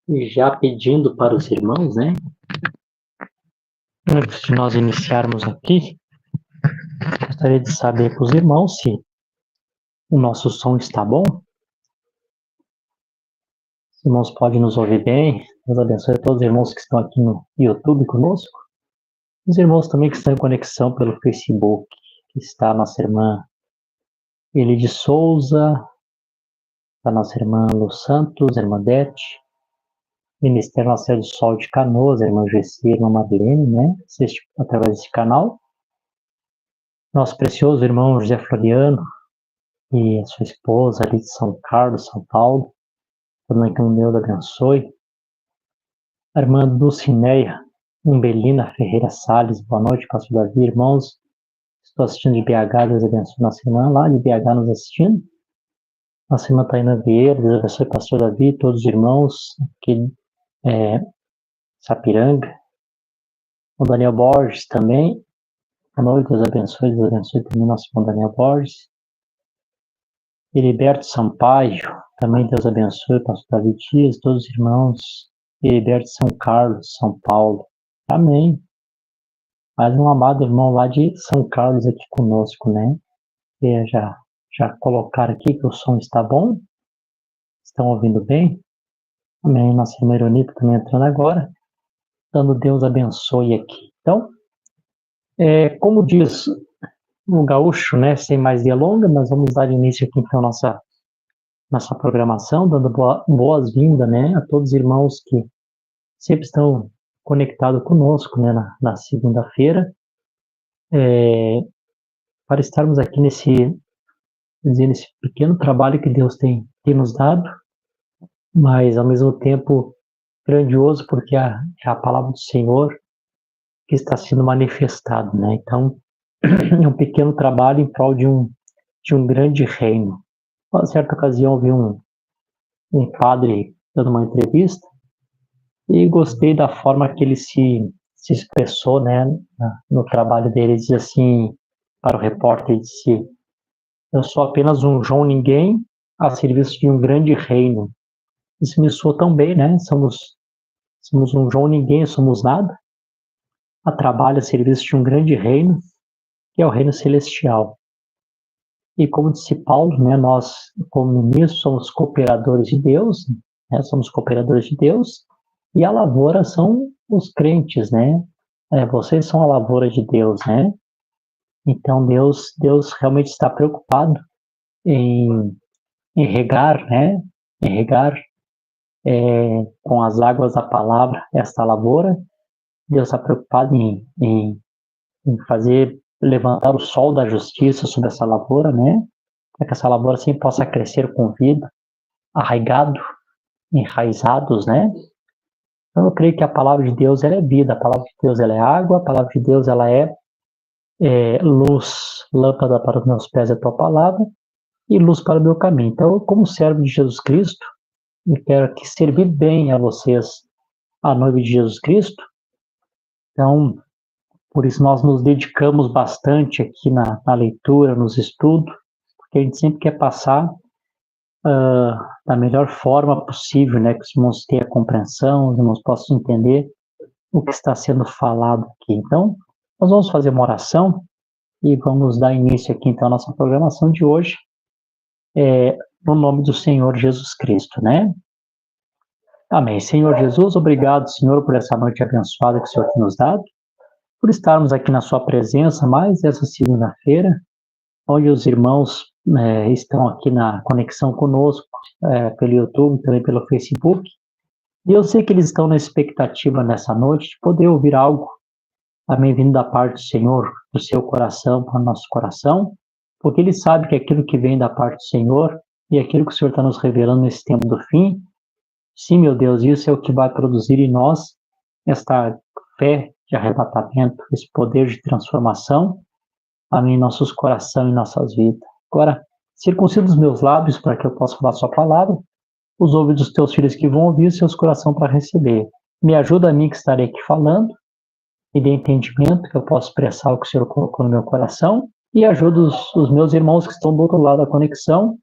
E já pedindo para os irmãos, né? Antes de nós iniciarmos aqui, gostaria de saber com os irmãos se o nosso som está bom. Os irmãos podem nos ouvir bem. Deus abençoe a todos os irmãos que estão aqui no YouTube conosco. Os irmãos também que estão em conexão pelo Facebook, que está a nossa irmã Eli de Souza, a nossa irmã Lu Santos, a irmã Dete, Ministério Nascer do Sol de Canoas, a irmã Gessi, a irmã Madeleine, né? Assiste através desse canal. Nosso precioso irmão José Floriano e a sua esposa ali de São Carlos, São Paulo. Também que Deus abençoe. A irmã Dulcineia Umbelina Ferreira Salles, boa noite, pastor Davi, irmãos. Estou assistindo de BH, Deus abençoe nossa irmã lá de BH nos assistindo. Nossa irmã Taina Vieira, Deus abençoe pastor Davi, todos os irmãos aqui Sapiranga. O Daniel Borges também. Boa noite, Deus abençoe também nosso irmão Daniel Borges. Heriberto Sampaio, também Deus abençoe, pastor Davi Dias, todos os irmãos. Heriberto São Carlos, São Paulo. Amém. Mais um amado irmão lá de São Carlos aqui conosco, né? E já colocaram aqui que o som está bom? Estão ouvindo bem? Amém. Nossa irmã Ironita também entrando agora. Dando Deus abençoe aqui. Então, como diz o gaúcho, né? Sem mais delongas, nós vamos dar início aqui então à nossa programação, dando boas-vindas, né? A todos os irmãos que sempre estão conectados conosco, né? Na segunda-feira. Para estarmos aqui nesse pequeno trabalho que Deus tem nos dado, mas ao mesmo tempo grandioso, porque é a palavra do Senhor que está sendo manifestado, né? Então, é um pequeno trabalho em prol de um grande reino. Uma certa ocasião, eu vi um padre dando uma entrevista e gostei da forma que ele se expressou, né? No trabalho dele, ele diz assim para o repórter, disse: eu sou apenas um João Ninguém a serviço de um grande reino. Isso me soa tão bem, né? Somos um João Ninguém, somos nada, a trabalho a serviço de um grande reino, que é o reino celestial. E como disse Paulo, né, nós, como ministros, somos cooperadores de Deus, né? Somos cooperadores de Deus, e a lavoura são os crentes, né? Vocês são a lavoura de Deus, né? Então Deus realmente está preocupado em regar, né? Em regar com as águas da palavra esta lavoura. Deus está preocupado em fazer levantar o sol da justiça sobre essa lavoura, né? Para que essa lavoura assim possa crescer com vida, enraizados, né? Então eu creio que a palavra de Deus ela é vida, a palavra de Deus ela é água, a palavra de Deus ela é luz, lâmpada para os meus pés é a tua palavra e luz para o meu caminho. Então, como servo de Jesus Cristo, eu quero aqui servir bem a vocês, a noiva de Jesus Cristo. Então, por isso nós nos dedicamos bastante aqui na leitura, nos estudos, porque a gente sempre quer passar da melhor forma possível, né, que os irmãos tenham a compreensão, os irmãos possam entender o que está sendo falado aqui. Então, nós vamos fazer uma oração e vamos dar início aqui, então, à nossa programação de hoje, no nome do Senhor Jesus Cristo, né? Amém. Senhor Jesus, obrigado, Senhor, por essa noite abençoada que o Senhor tem nos dado, por estarmos aqui na sua presença mais essa segunda-feira, onde os irmãos estão aqui na conexão conosco, pelo YouTube, também pelo Facebook, e eu sei que eles estão na expectativa nessa noite de poder ouvir algo, também vindo da parte do Senhor, do seu coração para o nosso coração, porque ele sabe que aquilo que vem da parte do Senhor e aquilo que o Senhor está nos revelando nesse tempo do fim, sim, meu Deus, isso é o que vai produzir em nós esta fé de arrebatamento, esse poder de transformação, amém, em nossos corações e nossas vidas. Agora, circuncida os meus lábios para que eu possa falar a sua palavra, os ouvidos dos teus filhos que vão ouvir, seus corações para receber. Me ajuda a mim que estarei aqui falando, e dê entendimento que eu possa expressar o que o Senhor colocou no meu coração, e ajuda os meus irmãos que estão do outro lado da conexão,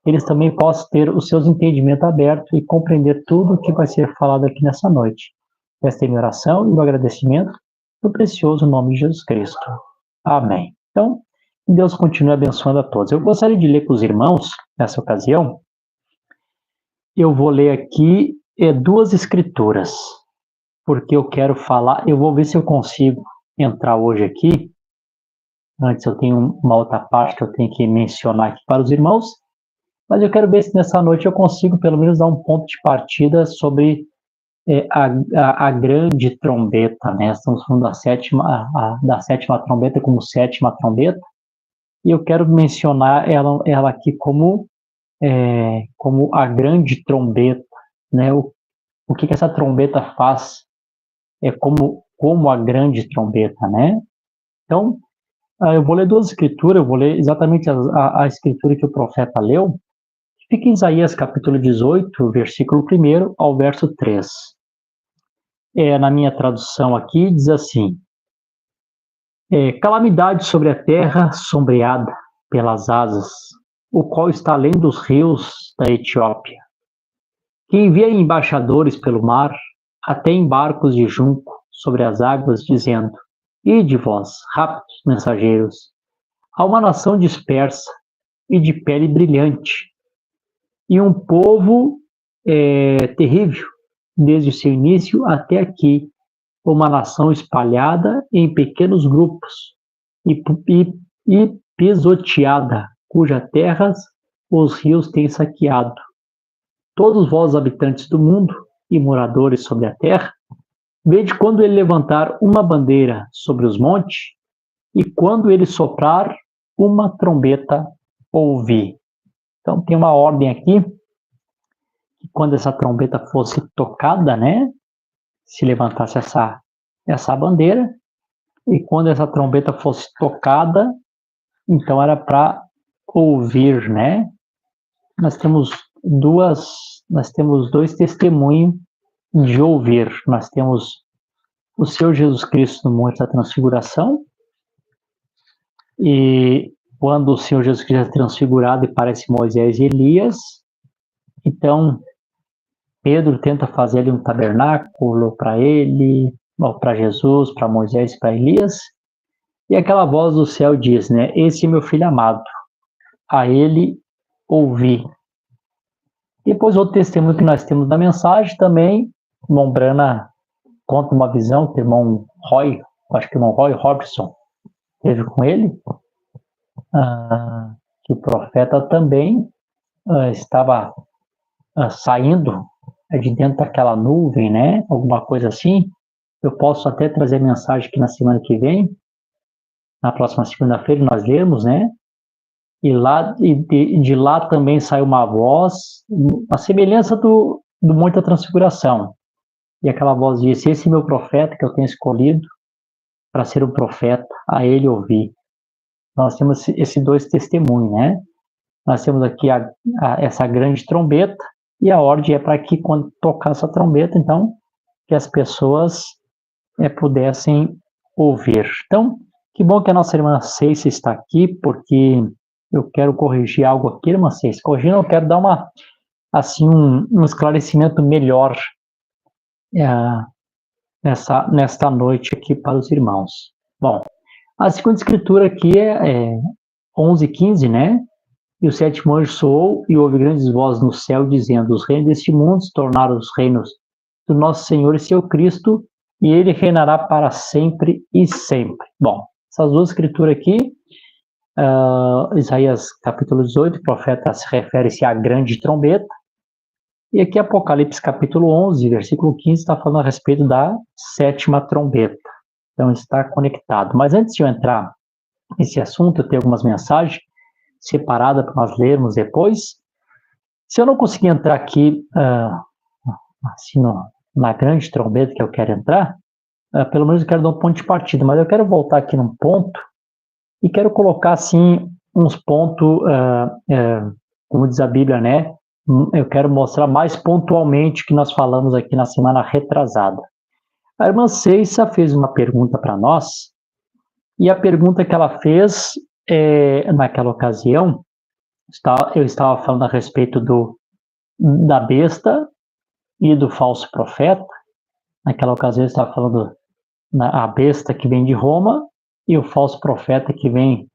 eles também possam ter os seus entendimentos abertos e compreender tudo o que vai ser falado aqui nessa noite. Esta é minha oração e meu agradecimento no precioso nome de Jesus Cristo. Amém. Então, Deus continue abençoando a todos. Eu gostaria de ler com os irmãos, nessa ocasião. Eu vou ler aqui duas escrituras, porque eu quero falar, eu vou ver se eu consigo entrar hoje aqui. Antes eu tenho uma outra parte que eu tenho que mencionar aqui para os irmãos, mas eu quero ver se nessa noite eu consigo pelo menos dar um ponto de partida sobre a grande trombeta, né? Estamos falando da sétima trombeta como sétima trombeta, e eu quero mencionar ela aqui como a grande trombeta, né? O que essa trombeta faz como a grande trombeta, né? Então, eu vou ler duas escrituras, eu vou ler exatamente a escritura que o profeta leu. Fica em Isaías capítulo 18, versículo 1 ao verso 3. Na minha tradução aqui, diz assim: calamidade sobre a terra sombreada pelas asas, o qual está além dos rios da Etiópia, que envia embaixadores pelo mar, até em barcos de junco sobre as águas, dizendo: ide vós, rápidos mensageiros, a uma nação dispersa e de pele brilhante, e um povo terrível, desde o seu início até aqui, uma nação espalhada em pequenos grupos e pisoteada, cujas terras os rios têm saqueado. Todos vós, habitantes do mundo e moradores sobre a terra, vede quando ele levantar uma bandeira sobre os montes, e quando ele soprar uma trombeta, ouvi. Então tem uma ordem aqui, que quando essa trombeta fosse tocada, né, se levantasse essa bandeira, e quando essa trombeta fosse tocada, então era para ouvir, né? Nós temos dois testemunhos de ouvir. Nós temos o Senhor Jesus Cristo no Monte da Transfiguração, e quando o Senhor Jesus Cristo é transfigurado e parece Moisés e Elias, então Pedro tenta fazer ali um tabernáculo para ele, para Jesus, para Moisés e para Elias, e aquela voz do céu diz, né, esse é meu filho amado, a ele ouvi. Depois outro testemunho que nós temos da mensagem também, o irmão Brana conta uma visão que o irmão Roy, acho que o irmão Roy Robson teve com ele, que o profeta também estava saindo de dentro daquela nuvem, né? Alguma coisa assim. Eu posso até trazer mensagem aqui na semana que vem, na próxima segunda-feira nós lemos, né? E de lá também saiu uma voz, a semelhança do Monte da Transfiguração. E aquela voz disse: esse é meu profeta que eu tenho escolhido para ser um profeta, a ele ouvir. Nós temos esses dois testemunhos, né? Nós temos aqui essa grande trombeta, e a ordem é para que quando tocar essa trombeta, então, que as pessoas pudessem ouvir. Então, que bom que a nossa irmã Ceice está aqui, porque eu quero corrigir algo aqui, irmã Ceice. Corrigindo, eu quero dar um esclarecimento melhor nesta noite aqui para os irmãos. Bom, a segunda escritura aqui é 11:15, né? E o sétimo anjo soou, e houve grandes vozes no céu, dizendo: os reinos deste mundo se tornaram os reinos do nosso Senhor e seu Cristo, e ele reinará para sempre e sempre. Bom, essas duas escrituras aqui, Isaías capítulo 18, o profeta se refere-se à grande trombeta, e aqui Apocalipse capítulo 11, versículo 15, está falando a respeito da sétima trombeta. Então está conectado. Mas antes de eu entrar nesse assunto, eu tenho algumas mensagens separadas para nós lermos depois. Se eu não conseguir entrar aqui assim na grande trombeta que eu quero entrar, pelo menos eu quero dar um ponto de partida, mas eu quero voltar aqui num ponto e quero colocar assim uns pontos, como diz a Bíblia, né? Eu quero mostrar mais pontualmente o que nós falamos aqui na semana retrasada. A irmã Ceissa fez uma pergunta para nós, e a pergunta que ela fez naquela ocasião eu estava falando a respeito da besta e do falso profeta. Naquela ocasião eu estava falando a besta que vem de Roma e o falso profeta que vem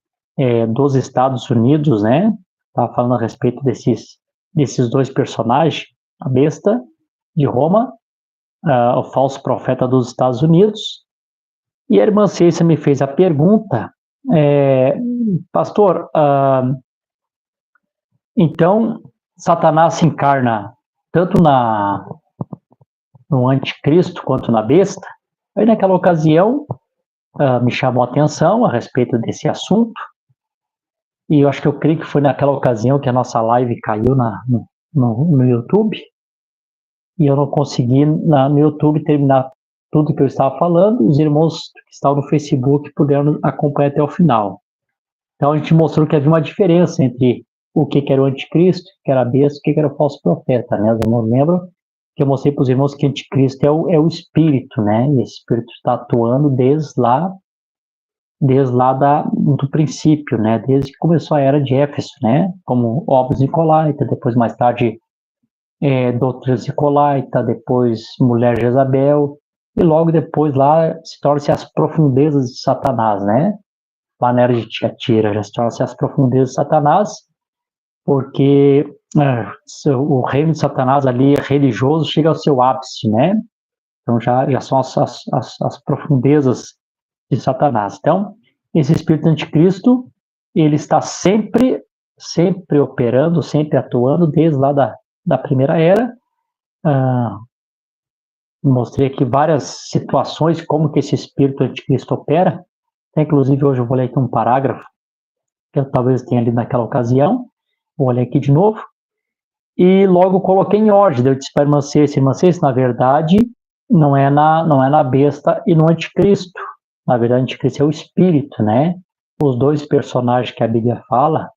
dos Estados Unidos, né? Estava falando a respeito desses dois personagens, a besta de Roma, o falso profeta dos Estados Unidos. E a irmã Cícia me fez a pergunta, pastor, então Satanás se encarna tanto no anticristo quanto na besta? Aí naquela ocasião me chamou a atenção a respeito desse assunto, e eu acho que eu creio que foi naquela ocasião que a nossa live caiu no YouTube, e eu não consegui no YouTube terminar tudo que eu estava falando. Os irmãos que estavam no Facebook puderam acompanhar até o final. Então a gente mostrou que havia uma diferença entre o que era o anticristo, que era a besta, o que era o falso profeta, né? Os irmãos lembram que eu mostrei para os irmãos que o anticristo é o espírito, né? E esse espírito está atuando desde lá do princípio, né? Desde que começou a era de Éfeso, né? Como Obras Nicolaita, depois mais tarde Doutrinas Nicolaita, depois Mulher Jezabel, e logo depois lá se torna-se as profundezas de Satanás, né? Lá na era de Tiatira já se torna-se as profundezas de Satanás, porque o reino de Satanás ali religioso chega ao seu ápice, né? Então já são as profundezas de Satanás. Então, esse espírito anticristo, ele está sempre operando, sempre atuando, desde lá da primeira era. Mostrei aqui várias situações, como que esse espírito anticristo opera. Inclusive, hoje eu vou ler aqui um parágrafo, que eu talvez tenha lido naquela ocasião. Vou ler aqui de novo. E logo coloquei em ordem. Eu disse para a irmã Cêcia, na verdade, não é na besta e no anticristo. Na verdade, o anticristo é o espírito, né? Os dois personagens que a Bíblia fala,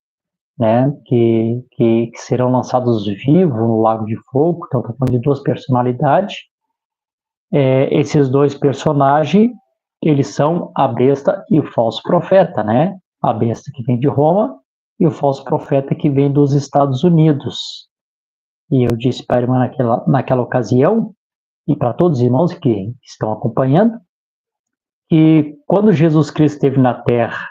né? Que serão lançados vivos no lago de fogo. Então, estou falando de duas personalidades. Esses dois personagens, eles são a besta e o falso profeta, né? A besta que vem de Roma e o falso profeta que vem dos Estados Unidos. E eu disse para a irmã naquela ocasião, e para todos os irmãos que estão acompanhando, que quando Jesus Cristo esteve na Terra,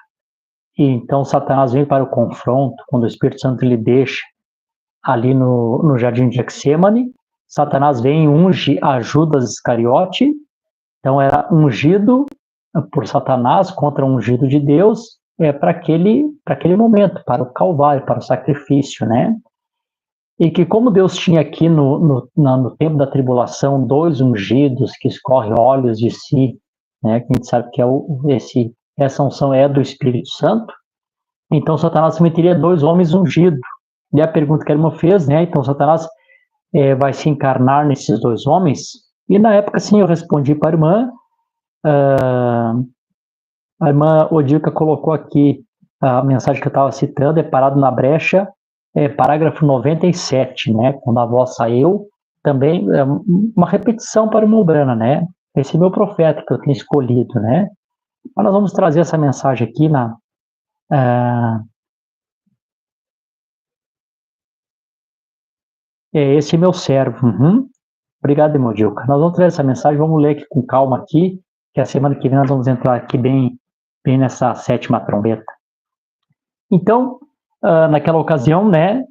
e então Satanás vem para o confronto, quando o Espírito Santo lhe deixa ali no jardim de Getsêmani, Satanás vem e unge a Judas Iscariote. Então era ungido por Satanás contra o ungido de Deus para aquele momento, para o Calvário, para o sacrifício, né? E que como Deus tinha aqui no tempo da tribulação dois ungidos que escorrem óleos de si, né? Que a gente sabe que essa unção é do Espírito Santo. Então Satanás também teria dois homens ungidos. E a pergunta que a irmã fez, né? Então Satanás vai se encarnar nesses dois homens? E na época, sim, eu respondi para a irmã. A irmã Odilka colocou aqui a mensagem que eu estava citando, parado na brecha, parágrafo 97, né? Quando a voz saiu, também é uma repetição para o meu Brana, né? Esse é meu profeta que eu tenho escolhido, né? Mas nós vamos trazer essa mensagem aqui esse é meu servo. Uhum. Obrigado, irmão Dilka. Nós vamos trazer essa mensagem, vamos ler aqui com calma aqui, que a semana que vem nós vamos entrar aqui bem nessa sétima trombeta. Então, naquela ocasião, né,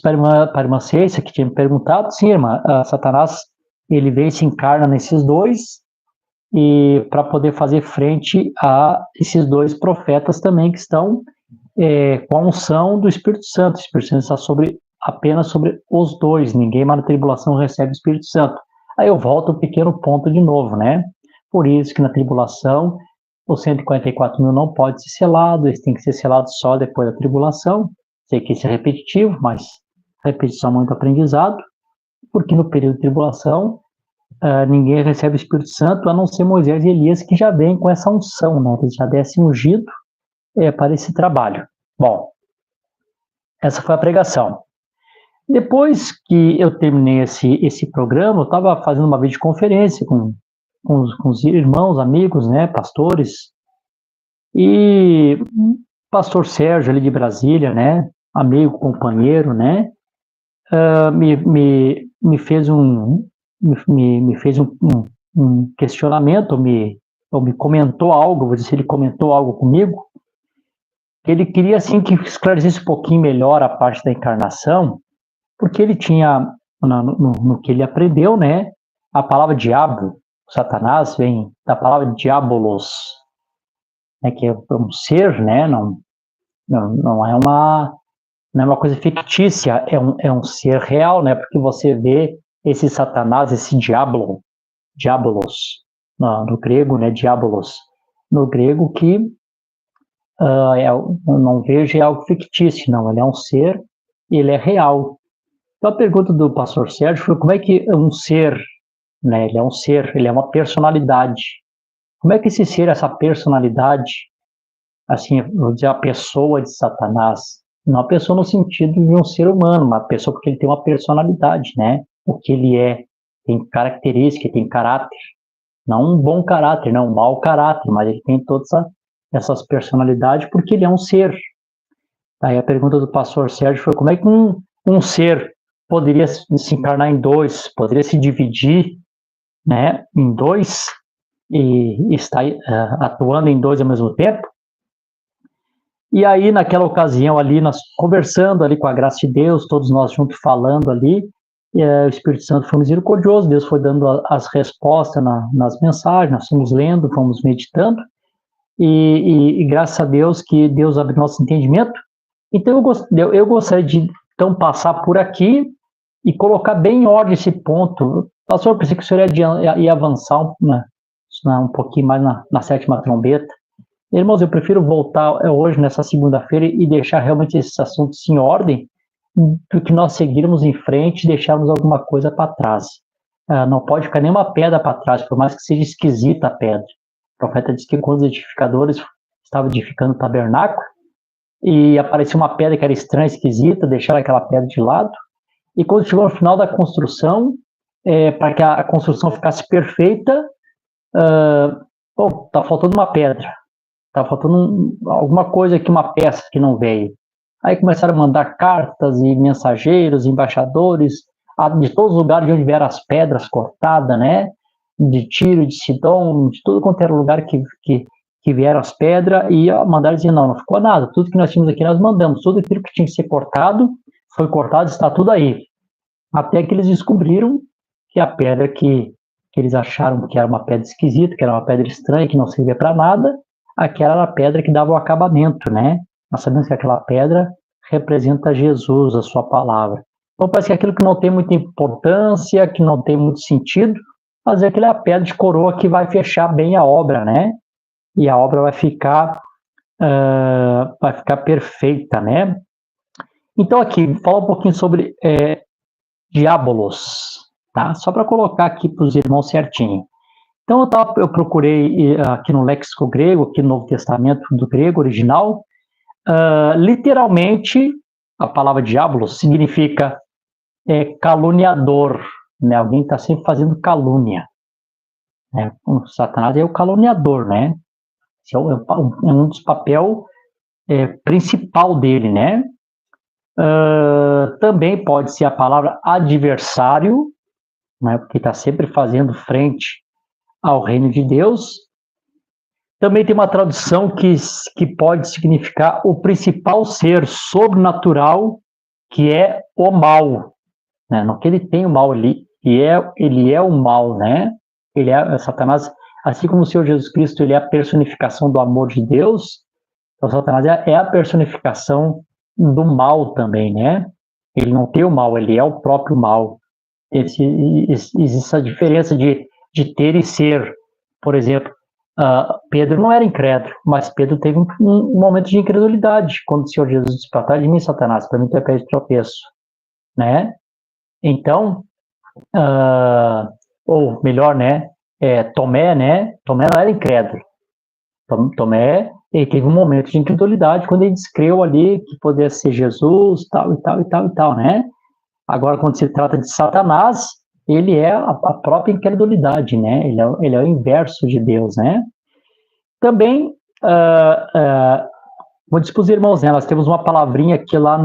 para a irmã Cêcia, que tinha me perguntado, sim, irmã, Satanás, ele vem e se encarna nesses dois, e para poder fazer frente a esses dois profetas também que estão com a unção do Espírito Santo. O Espírito Santo está apenas sobre os dois, ninguém mais na tribulação recebe o Espírito Santo. Aí eu volto ao pequeno ponto de novo, né? Por isso que na tribulação os 144 mil não pode ser selado, eles têm que ser selados só depois da tribulação. Sei que isso é repetitivo, mas repetição é muito aprendizado, porque no período de tribulação ninguém recebe o Espírito Santo, a não ser Moisés e Elias, que já vêm com essa unção, né? Eles já descem ungido para esse trabalho. Bom, essa foi a pregação. Depois que eu terminei esse programa, eu estava fazendo uma videoconferência com os irmãos, amigos, né, pastores, e o pastor Sérgio ali de Brasília, né, amigo, companheiro, né? Me fez um questionamento, ou me comentou algo, vou dizer, ele comentou algo comigo, que ele queria, assim, que esclarecesse um pouquinho melhor a parte da encarnação, porque ele tinha, no que ele aprendeu, né, a palavra diabo, Satanás, vem da palavra diabolos, né, que é um ser, né, não é uma coisa fictícia, é um ser real, né, porque você vê esse Satanás, esse diabolos, no grego, né, diabolos, no grego, que eu não vejo é algo fictício, não, ele é um ser, ele é real. Então a pergunta do pastor Sérgio foi como é que um ser, né, ele é um ser, ele é uma personalidade, como é que esse ser, essa personalidade, assim, vou dizer, a pessoa de Satanás, não a pessoa no sentido de um ser humano, uma pessoa porque ele tem uma personalidade, né, o que ele é, tem característica, tem caráter, não um bom caráter, não um mau caráter, mas ele tem todas essas personalidades porque ele é um ser. Aí a pergunta do pastor Sérgio foi como é que um ser poderia se encarnar em dois, poderia se dividir, né, em dois e estar atuando em dois ao mesmo tempo? E aí, naquela ocasião ali, nós conversando ali com a graça de Deus, todos nós juntos falando ali, o Espírito Santo foi misericordioso, Deus foi dando as respostas nas mensagens, nós fomos lendo, fomos meditando, e graças a Deus que Deus abre nosso entendimento. Então eu gostaria de então passar por aqui e colocar bem em ordem esse ponto. Pastor, eu pensei que o senhor ia avançar um pouquinho mais na sétima trombeta. Irmãos, eu prefiro voltar hoje, nessa segunda-feira, e deixar realmente esses assuntos em ordem, do que nós seguirmos em frente e deixarmos alguma coisa para trás. Não pode ficar nenhuma pedra para trás, por mais que seja esquisita a pedra. O profeta diz que quando os edificadores estavam edificando o tabernáculo, e apareceu uma pedra que era estranha, esquisita, deixaram aquela pedra de lado, e quando chegou no final da construção, para que a construção ficasse perfeita, tá faltando uma pedra. Tá faltando alguma coisa aqui, uma peça que não veio. Aí começaram a mandar cartas e mensageiros, embaixadores, de todos os lugares de onde vieram as pedras cortadas, né? De Tiro, de Sidom, de tudo quanto era lugar que vieram as pedras, e mandaram dizer, não ficou nada, tudo que nós tínhamos aqui nós mandamos, tudo aquilo que tinha que ser cortado, foi cortado, está tudo aí. Até que eles descobriram que a pedra que eles acharam que era uma pedra esquisita, que era uma pedra estranha, que não servia para nada, aquela era a pedra que dava o acabamento, né? Nós sabemos que aquela pedra representa Jesus, a sua palavra. Então parece que aquilo que não tem muita importância, que não tem muito sentido, mas é aquela pedra de coroa que vai fechar bem a obra, né? E a obra vai ficar perfeita, né? Então aqui, fala um pouquinho sobre diabolos, tá? Só para colocar aqui para os irmãos certinho. Então eu procurei aqui no léxico grego, aqui no Novo Testamento do grego original, literalmente a palavra diabolos significa caluniador, né? Alguém está sempre fazendo calúnia. Né? O Satanás é o caluniador, né? Esse é um dos papéis principal dele, né? Também pode ser a palavra adversário, né? Porque está sempre fazendo frente ao reino de Deus. Também tem uma tradução que pode significar o principal ser sobrenatural, que é o mal, né? Não que ele tem o mal ali, ele é o mal, né? Ele é Satanás, assim como o Senhor Jesus Cristo, ele é a personificação do amor de Deus. Então Satanás é a personificação do mal também, né? Ele não tem o mal, ele é o próprio mal. Existe essa diferença de ter e ser. Por exemplo, Pedro não era incrédulo, mas Pedro teve um momento de incredulidade quando o Senhor Jesus disse: para trás de mim, Satanás, para mim tu é pé de tropeço, né? Então, ou melhor, né? Tomé, né? Tomé não era incrédulo. Tomé, ele teve um momento de incredulidade quando ele descreu ali que poderia ser Jesus, tal e tal e tal e tal, né? Agora, quando se trata de Satanás, ele é a própria incredulidade, né? Ele é o inverso de Deus, né? Também Vou dizer para os irmãos, né? Nós temos uma palavrinha aqui lá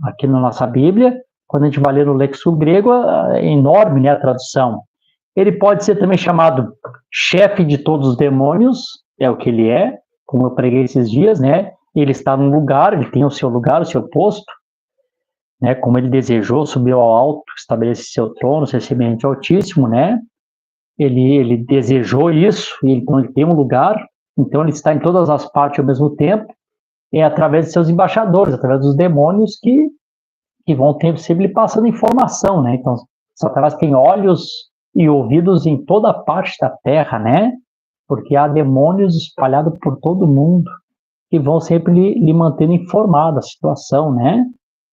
aqui na nossa Bíblia. Quando a gente vai ler no Lexo Grego, é enorme, né, a tradução. Ele pode ser também chamado chefe de todos os demônios, é o que ele é, como eu preguei esses dias, né? Ele está num lugar, ele tem o seu lugar, o seu posto, né? Como ele desejou, subiu ao alto, estabelece seu trono, ser semelhante ao Altíssimo, né? Ele desejou isso, então ele tem um lugar, então ele está em todas as partes ao mesmo tempo, é através de seus embaixadores, através dos demônios que vão sempre lhe passando informação, né? Então, Satanás tem olhos e ouvidos em toda parte da terra, né? Porque há demônios espalhados por todo mundo que vão sempre lhe mantendo informado da situação, né?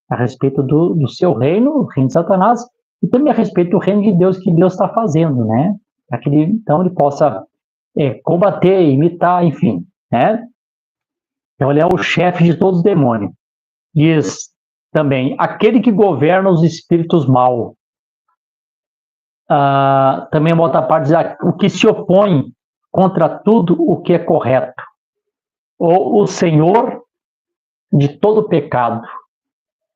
A respeito do seu reino, o reino de Satanás, e também a respeito do reino de Deus que Deus está fazendo, né? Para que então ele possa combater, imitar, enfim, né? Então ele é o chefe de todos os demônios. Diz também, aquele que governa os espíritos maus. Também uma outra parte diz, o que se opõe contra tudo o que é correto. Ou o Senhor de todo pecado.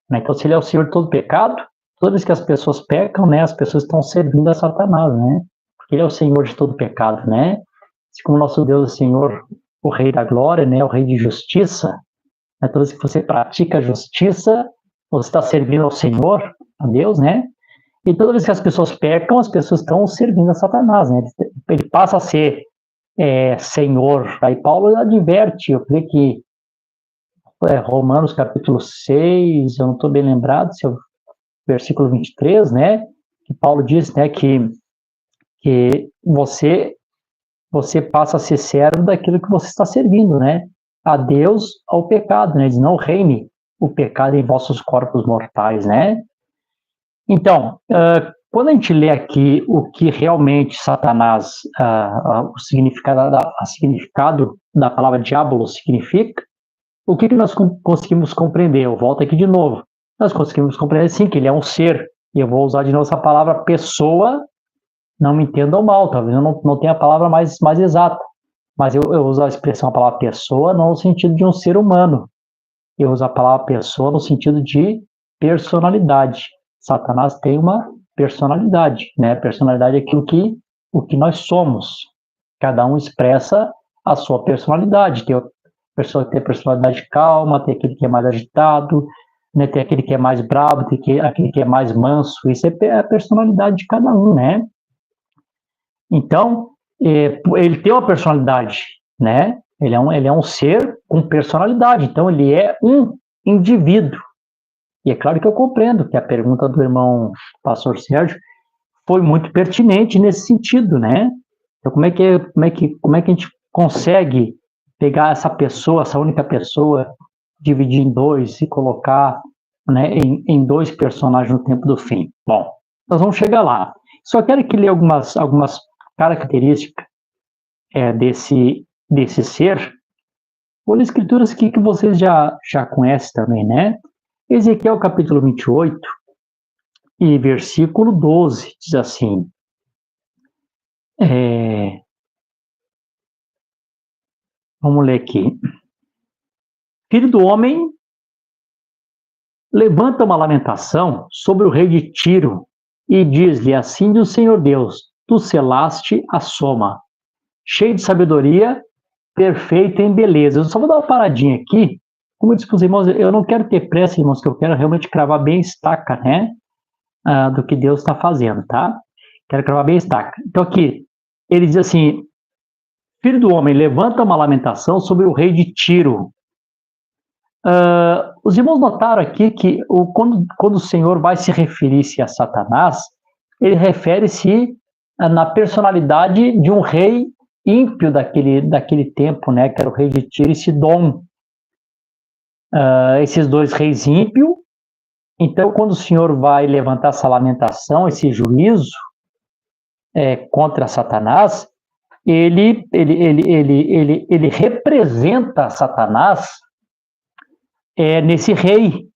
Né? Então, se ele é o Senhor de todo pecado, toda vez que as pessoas pecam, né, as pessoas estão servindo a Satanás, né? Porque ele é o Senhor de todo pecado, né? Assim como nosso Deus é o Senhor, o Rei da Glória, né, o Rei de Justiça. Né? Toda vez que você pratica a justiça, você está servindo ao Senhor, a Deus, né? E toda vez que as pessoas pecam, as pessoas estão servindo a Satanás, né? Ele passa a ser Senhor. Aí Paulo adverte, eu creio que Romanos capítulo 6, eu não estou bem lembrado, se é o versículo 23, né? Que Paulo diz, né, que você passa a ser servo daquilo que você está servindo, né? A Deus, ao pecado, né? Ele diz, não reine o pecado em vossos corpos mortais, né? Então, quando a gente lê aqui o que realmente Satanás, o significado da palavra diabo significa, o que nós conseguimos compreender? Eu volto aqui de novo. Nós conseguimos compreender, sim, que ele é um ser. E eu vou usar de novo essa palavra pessoa, não me entendam mal, talvez eu não tenha a palavra mais exata. Mas eu uso a expressão, a palavra pessoa, não no sentido de um ser humano. Eu uso a palavra pessoa no sentido de personalidade. Satanás tem uma personalidade, né? Personalidade é aquilo o que nós somos. Cada um expressa a sua personalidade. Tem pessoa que tem personalidade calma, tem aquele que é mais agitado, né? Tem aquele que é mais bravo, tem aquele que é mais manso. Isso é a personalidade de cada um, né? Então, ele tem uma personalidade, né? Ele é um ser com personalidade, então ele é um indivíduo. E é claro que eu compreendo que a pergunta do irmão pastor Sérgio foi muito pertinente nesse sentido, né? Então, como é que a gente consegue pegar essa pessoa, essa única pessoa, dividir em dois e colocar, né, em dois personagens no tempo do fim? Bom, nós vamos chegar lá. Só quero aqui ler algumas características desse ser, por escrituras que vocês já conhecem também, né? Ezequiel capítulo 28 e versículo 12 diz assim, vamos ler aqui. Filho do homem, levanta uma lamentação sobre o rei de Tiro e diz-lhe, assim diz o Senhor Deus, tu selaste a soma, cheio de sabedoria, perfeito em beleza. Eu só vou dar uma paradinha aqui. Como eu disse para os irmãos, eu não quero ter pressa, irmãos, que eu quero realmente cravar bem a estaca, né? Do que Deus está fazendo, tá? Quero cravar bem a estaca. Então aqui, ele diz assim, filho do homem, levanta uma lamentação sobre o rei de Tiro. Os irmãos notaram aqui que quando o Senhor vai se referir-se a Satanás, ele refere-se na personalidade de um rei ímpio daquele tempo, né, que era o rei de Tiro e Sidom. Esses dois reis ímpios. Então, quando o Senhor vai levantar essa lamentação, esse juízo contra Satanás, ele representa Satanás nesse rei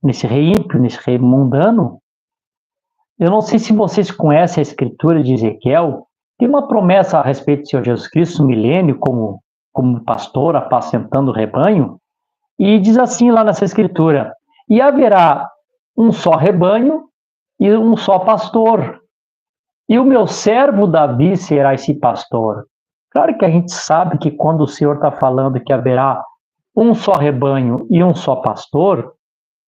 ímpio, nesse rei mundano. Eu não sei se vocês conhecem a escritura de Ezequiel, tem uma promessa a respeito do Senhor Jesus Cristo, no milênio, como como pastor, apacentando o rebanho, e diz assim lá nessa escritura: e haverá um só rebanho e um só pastor, e o meu servo Davi será esse pastor. Claro que a gente sabe que quando o Senhor está falando que haverá um só rebanho e um só pastor,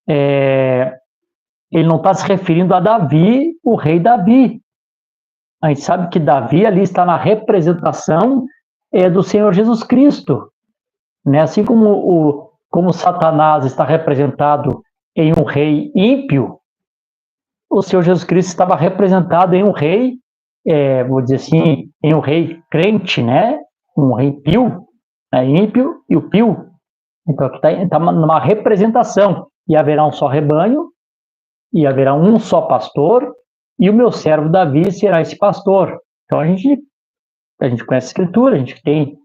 ele não está se referindo a Davi, o rei Davi. A gente sabe que Davi ali está na representação do Senhor Jesus Cristo, né? Assim como Satanás está representado em um rei ímpio, o Senhor Jesus Cristo estava representado em um rei, vou dizer assim, em um rei crente, né? Um rei pio, né? Ímpio e o pio. Então aqui está numa representação, e haverá um só rebanho, e haverá um só pastor, e o meu servo Davi será esse pastor. Então a gente conhece a Escritura, a gente tem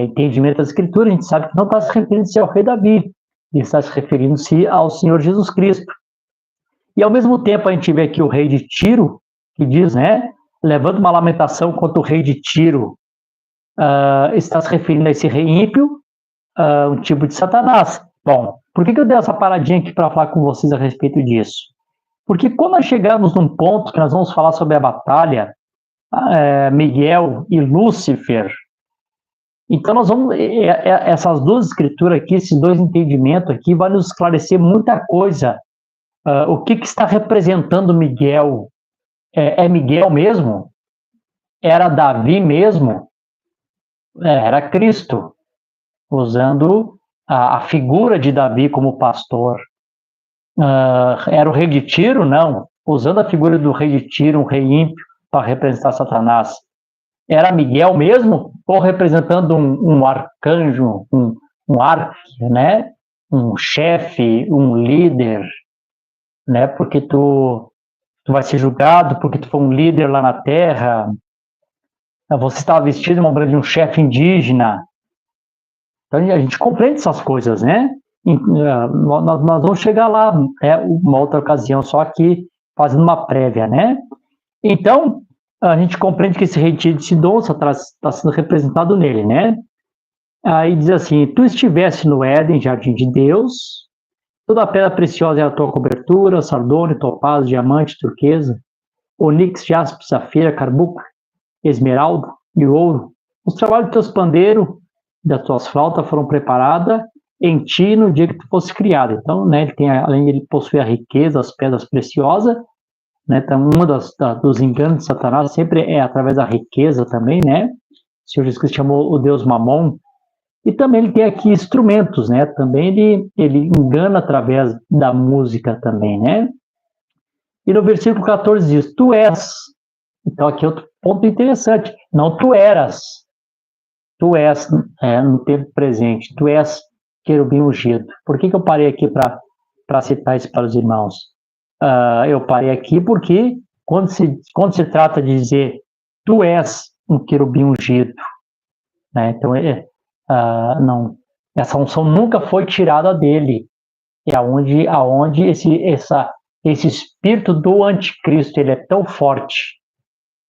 entendimento da Escritura, a gente sabe que não está se referindo-se ao rei Davi, ele está se referindo-se ao Senhor Jesus Cristo. E ao mesmo tempo a gente vê aqui o rei de Tiro, que diz, né, levando uma lamentação contra o rei de Tiro, está se referindo a esse rei ímpio, um tipo de Satanás. Bom, por que eu dei essa paradinha aqui para falar com vocês a respeito disso? Porque quando nós chegamos num ponto que nós vamos falar sobre a batalha, Miguel e Lúcifer, então nós vamos, essas duas escrituras aqui, esses dois entendimentos aqui, vai nos esclarecer muita coisa. O que está representando Miguel? É Miguel mesmo? Era Davi mesmo? Era Cristo, usando a figura de Davi como pastor. Era o rei de Tiro? Não. Usando a figura do rei de Tiro, um rei ímpio, para representar Satanás. Era Miguel mesmo? Ou representando um arcanjo, um arque, né? Um chefe, um líder, né? Porque tu vai ser julgado porque tu foi um líder lá na terra. Você estava vestido de uma maneira de um chefe indígena. Então a gente compreende essas coisas, né? Nós vamos chegar lá, uma outra ocasião, só aqui fazendo uma prévia, né? Então, a gente compreende que esse rei de Sidom está sendo representado nele, né? Aí diz assim: tu estivesse no Éden, jardim de Deus, toda a pedra preciosa é a tua cobertura, sardônio, topázio, diamante, turquesa, onix, jaspe, safira, carbuco, esmeralda e ouro. Os trabalhos dos teus pandeiros, das tuas flautas foram preparadas em ti no dia que tu fosse criado. Então, né, ele tem, além de ele possuir a riqueza, as pedras preciosas, né, então dos enganos de Satanás sempre é através da riqueza também, né? O Senhor Jesus Cristo chamou o Deus Mamon. E também ele tem aqui instrumentos, né? Também ele engana através da música também, né? E no versículo 14 diz: tu és. Então aqui é outro ponto interessante. Não tu eras. Tu és, no tempo presente. Tu és querubim ungido. Por que eu parei aqui para citar isso para os irmãos? Eu parei aqui porque quando se trata de dizer tu és um querubim ungido, né? Então não, essa unção nunca foi tirada dele. É aonde esse espírito do anticristo ele é tão forte,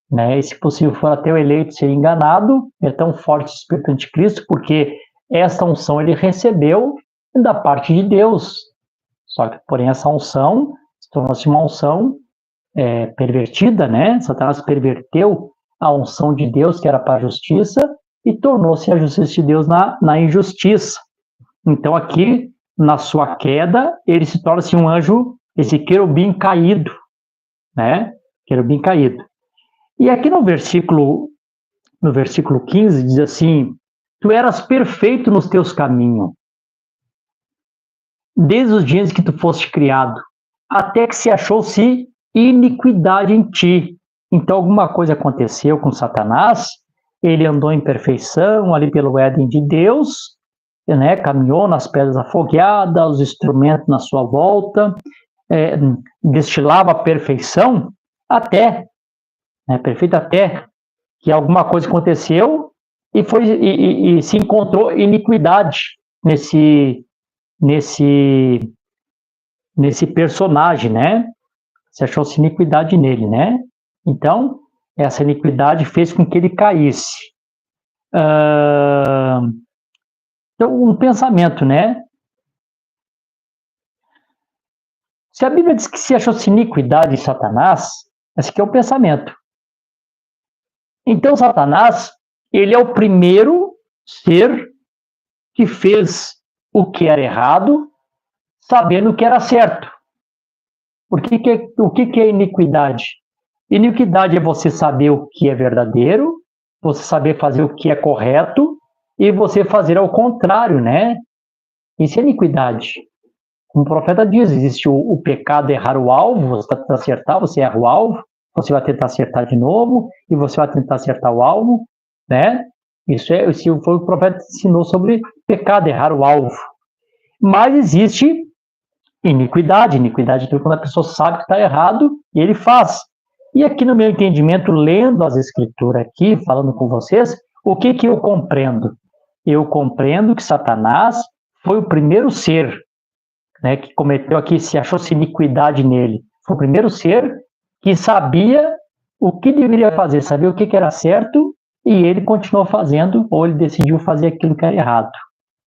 né? E se possível for até o eleito ser enganado, é tão forte o espírito anticristo, porque essa unção ele recebeu da parte de Deus. Só que, porém, essa unção tornou-se uma unção pervertida, né? Satanás perverteu a unção de Deus, que era para a justiça, e tornou-se a justiça de Deus na injustiça. Então, aqui, na sua queda, ele se torna-se um anjo, esse querubim caído, né? Querubim caído. E aqui no versículo 15, diz assim: tu eras perfeito nos teus caminhos, desde os dias que tu foste criado, até que se achou-se iniquidade em ti. Então alguma coisa aconteceu com Satanás, ele andou em perfeição ali pelo Éden de Deus, né, caminhou nas pedras afogueadas, os instrumentos na sua volta, destilava a perfeição perfeito até que alguma coisa aconteceu e se encontrou iniquidade nesse personagem, né? Se achou-se iniquidade nele, né? Então, essa iniquidade fez com que ele caísse. Então, um pensamento, né? Se a Bíblia diz que se achou-se iniquidade em Satanás, esse aqui é o pensamento. Então, Satanás, ele é o primeiro ser que fez o que era errado, sabendo que era certo. O que é iniquidade? Iniquidade é você saber o que é verdadeiro, você saber fazer o que é correto e você fazer ao contrário, né? Isso é iniquidade. Como o profeta diz, existe o pecado errar o alvo, você tenta acertar, você erra o alvo, você vai tentar acertar de novo e você vai tentar acertar o alvo, né? Isso foi o que o profeta ensinou sobre pecado, errar o alvo. Mas existe iniquidade. Iniquidade é quando a pessoa sabe que está errado e ele faz. E aqui no meu entendimento, lendo as escrituras aqui, falando com vocês, o que eu compreendo? Eu compreendo que Satanás foi o primeiro ser, né, que cometeu aqui, se achou-se iniquidade nele. Foi o primeiro ser que sabia o que deveria fazer, sabia o que era certo, e ele continuou fazendo, ou ele decidiu fazer aquilo que era errado.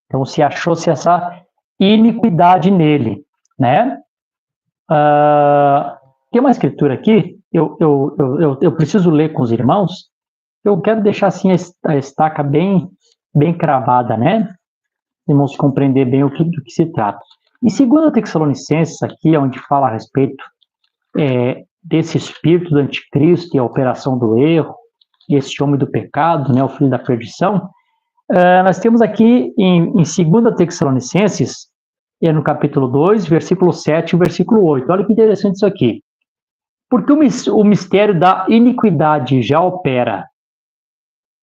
Então, se achou-se essa iniquidade nele, né? Tem uma escritura aqui, eu preciso ler com os irmãos, eu quero deixar assim a estaca bem cravada, né? Irmãos compreender bem do que se trata. Em 2 Tessalonicenses, aqui, onde fala a respeito desse espírito do anticristo e a operação do erro, e esse homem do pecado, né, o filho da perdição, nós temos aqui em 2 Tessalonicenses, no capítulo 2, versículo 7 e versículo 8. Olha que interessante isso aqui. Porque o mistério da iniquidade já opera.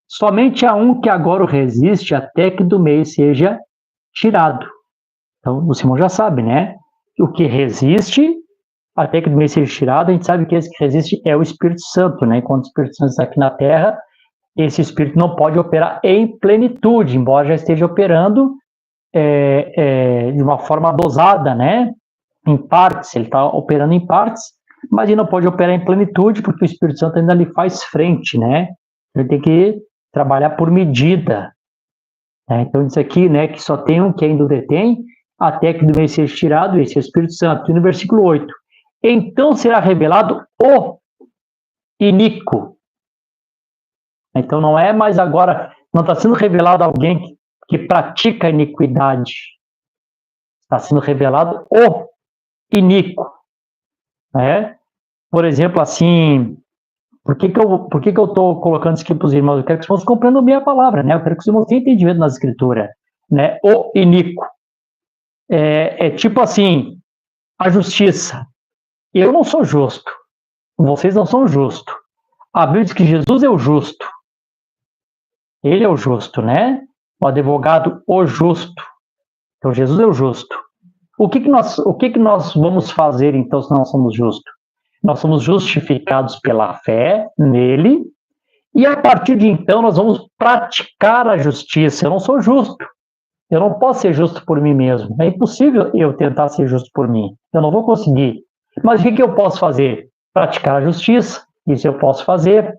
Somente há um que agora o resiste até que do meio seja tirado. Então, o Simão já sabe, né? O que resiste até que do meio seja tirado, a gente sabe que esse que resiste é o Espírito Santo, né? Quando o Espírito Santo está aqui na Terra, esse Espírito não pode operar em plenitude, embora já esteja operando de uma forma dosada, né? Em partes, ele está operando em partes, mas ele não pode operar em plenitude, porque o Espírito Santo ainda lhe faz frente, né? Ele tem que trabalhar por medida. Né? Então, isso aqui, né, que só tem um que ainda o detém, até que do meio seja tirado, esse é o Espírito Santo. E no versículo 8, então será revelado o iníquo. Então, não é mais agora, não está sendo revelado alguém que pratica a iniquidade. Está sendo revelado o iníquo. Né? Por exemplo, assim, por que eu estou colocando isso aqui para os irmãos? Eu quero que os irmãos compreendam bem a palavra, né? Eu quero que os irmãos tenham entendimento nas escrituras. Né? O iníquo. Tipo assim, a justiça. Eu não sou justo. Vocês não são justos. A Bíblia diz que Jesus é o justo. Ele é o justo, né? O advogado, o justo. Então, Jesus é o justo. O que nós vamos fazer, então, se nós somos justos? Nós somos justificados pela fé nele, e a partir de então nós vamos praticar a justiça. Eu não sou justo. Eu não posso ser justo por mim mesmo. É impossível eu tentar ser justo por mim. Eu não vou conseguir. Mas o que eu posso fazer? Praticar a justiça. Isso eu posso fazer.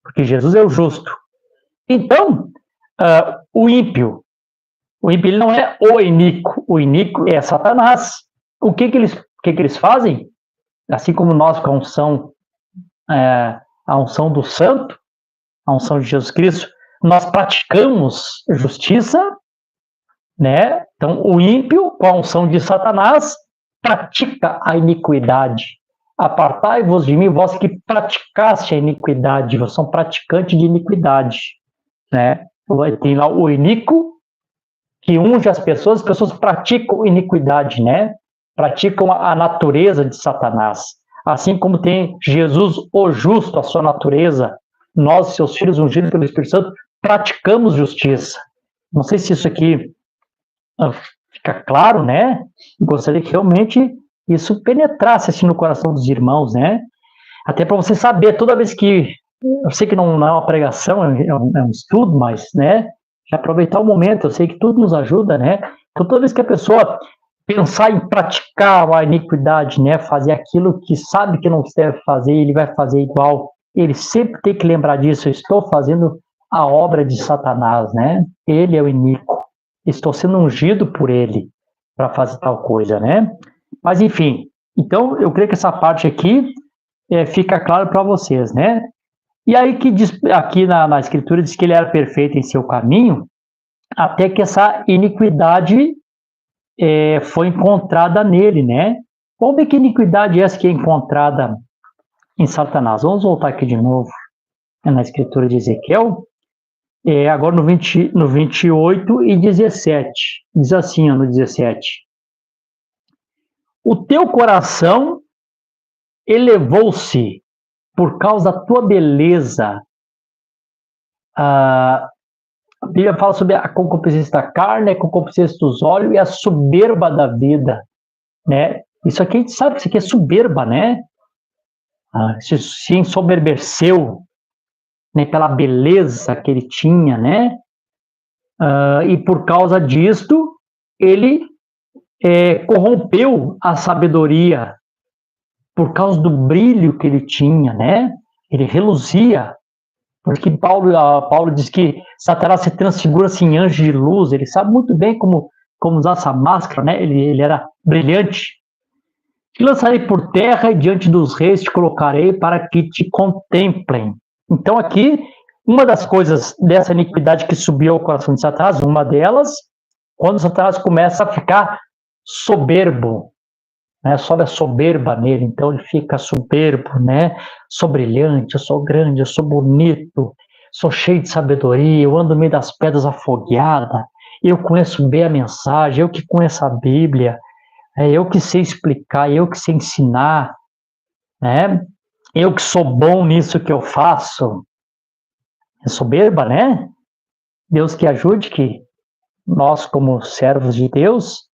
Porque Jesus é o justo. Então, o ímpio ele não é o iníquo. O iníquo é Satanás. O que eles fazem? Assim como nós com a unção do santo, a unção de Jesus Cristo, nós praticamos justiça, né? Então, o ímpio, com a unção de Satanás, pratica a iniquidade. Apartai-vos de mim, vós que praticaste a iniquidade, vocês são praticantes de iniquidade, né? Tem lá o iníquo, que unge as pessoas praticam iniquidade, né? Praticam a natureza de Satanás. Assim como tem Jesus, o justo, a sua natureza, nós, seus filhos ungidos pelo Espírito Santo, praticamos justiça. Não sei se isso aqui fica claro, né? Gostaria que realmente isso penetrasse assim no coração dos irmãos, né? Até para você saber, toda vez que... Eu sei que não é uma pregação, é um estudo, mas, né? Aproveitar o momento, eu sei que tudo nos ajuda, né? Então, toda vez que a pessoa pensar em praticar a iniquidade, né? Fazer aquilo que sabe que não deve fazer, ele vai fazer igual. Ele sempre tem que lembrar disso. Eu estou fazendo a obra de Satanás, né? Ele é o iníquo. Estou sendo ungido por ele para fazer tal coisa, né? Mas, enfim, então eu creio que essa parte aqui fica claro para vocês, né? E aí que diz, aqui na Escritura diz que ele era perfeito em seu caminho, até que essa iniquidade foi encontrada nele, né? Vamos ver que iniquidade é essa que é encontrada em Satanás. Vamos voltar aqui de novo na Escritura de Ezequiel, agora no 28 e 17. Diz assim, no 17. O teu coração elevou-se por causa da tua beleza. A Bíblia fala sobre a concupiscência da carne, a concupiscência dos olhos e a soberba da vida, né? Isso aqui a gente sabe que isso aqui é soberba, né? Se ensoberbeceu, né, pela beleza que ele tinha, né? E por causa disto, ele corrompeu a sabedoria, por causa do brilho que ele tinha, né? Ele reluzia, porque Paulo diz que Satanás se transfigura-se em anjo de luz, ele sabe muito bem como usar essa máscara, né? Ele era brilhante. Te lançarei por terra e diante dos reis te colocarei para que te contemplem. Então aqui, uma das coisas dessa iniquidade que subiu ao coração de Satanás, uma delas, quando Satanás começa a ficar soberbo, né? Sobe a soberba nele, então ele fica soberbo, né? Sou brilhante, eu sou grande, eu sou bonito, sou cheio de sabedoria, eu ando no meio das pedras afogueadas, eu conheço bem a mensagem, eu que conheço a Bíblia, eu que sei explicar, eu que sei ensinar, né? Eu que sou bom nisso que eu faço. É soberba, né? Deus que ajude que nós, como servos de Deus,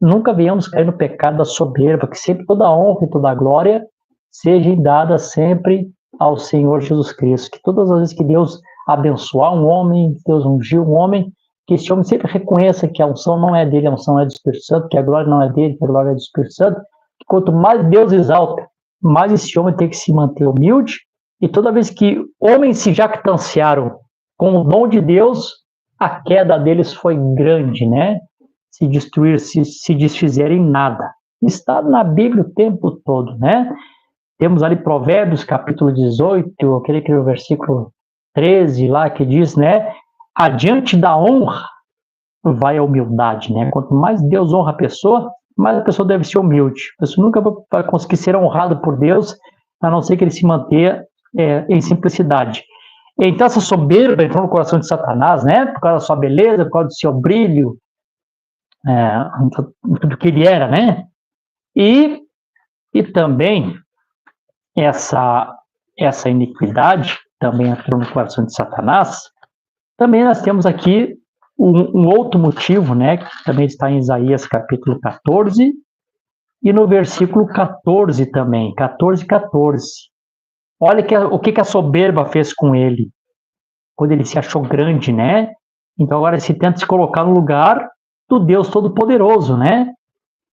nunca venhamos cair no pecado da soberba, que sempre toda a honra e toda a glória seja dada sempre ao Senhor Jesus Cristo. Que todas as vezes que Deus abençoar um homem, Deus ungir um homem, que esse homem sempre reconheça que a unção não é dele, a unção é do Espírito Santo, que a glória não é dele, que a glória é do Espírito Santo. Que quanto mais Deus exalta, mais esse homem tem que se manter humilde, e toda vez que homens se jactanciaram com o dom de Deus, a queda deles foi grande, né? Se destruir, se desfizerem nada. Está na Bíblia o tempo todo, né? Temos ali Provérbios, capítulo 18, eu creio que é o versículo 13 lá, que diz, né? Adiante da honra vai a humildade, né? Quanto mais Deus honra a pessoa, mais a pessoa deve ser humilde. A pessoa nunca vai conseguir ser honrado por Deus, a não ser que ele se mantenha em simplicidade. Então essa soberba entrou no coração de Satanás, né? Por causa da sua beleza, por causa do seu brilho, tudo que ele era, né? E também essa iniquidade também entrou no coração de Satanás. Também nós temos aqui um outro motivo, né, que também está em Isaías capítulo 14, e no versículo 14 também, 14. Olha o que a soberba fez com ele, quando ele se achou grande, né? Então agora ele se tenta se colocar no lugar do Deus Todo-Poderoso, né?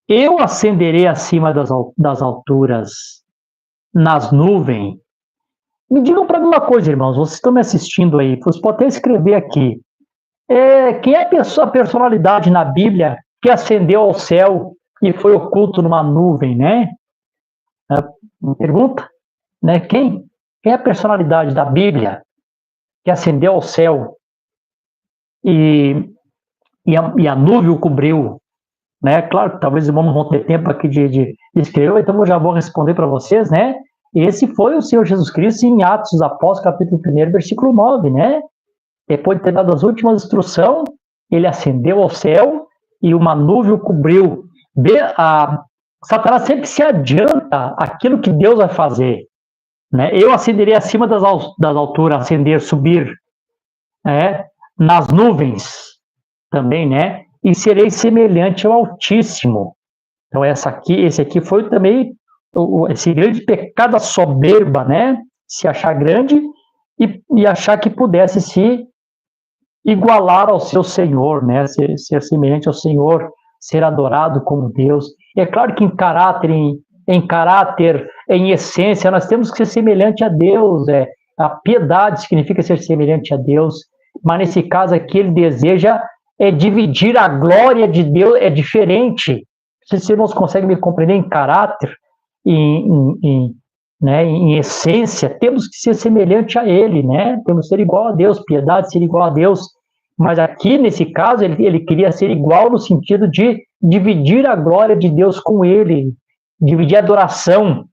Eu ascenderei acima das alturas, nas nuvens. Me digam para mim uma coisa, irmãos, vocês estão me assistindo aí, vocês podem até escrever aqui. Quem é a personalidade na Bíblia que ascendeu ao céu e foi oculto numa nuvem, né? Pergunta, né? Quem é a personalidade da Bíblia que ascendeu ao céu e a nuvem o cobriu, né? Claro que talvez os irmãos não vão ter tempo aqui de escrever, então eu já vou responder para vocês, né? Esse foi o Senhor Jesus Cristo em Atos dos Apóstolos, capítulo 1, versículo 9, né? Depois de ter dado as últimas instruções, ele ascendeu ao céu e uma nuvem o cobriu. Satanás sempre se adianta aquilo que Deus vai fazer, né? Eu ascenderei acima das alturas, ascender, subir, né? Nas nuvens também, né? E serei semelhante ao Altíssimo. Então esse aqui foi também esse grande pecado, a soberba, né? Se achar grande e achar que pudesse se igualar ao seu Senhor, né? Ser semelhante ao Senhor, ser adorado como Deus. É claro que em caráter, em essência, nós temos que ser semelhante a Deus. A piedade significa ser semelhante a Deus, mas nesse caso aqui ele deseja dividir a glória de Deus, é diferente. Se os irmãos conseguem me compreender em caráter, né, em essência, temos que ser semelhante a Ele, né? Temos que ser igual a Deus, piedade ser igual a Deus. Mas aqui, nesse caso, ele queria ser igual no sentido de dividir a glória de Deus com Ele, dividir a adoração.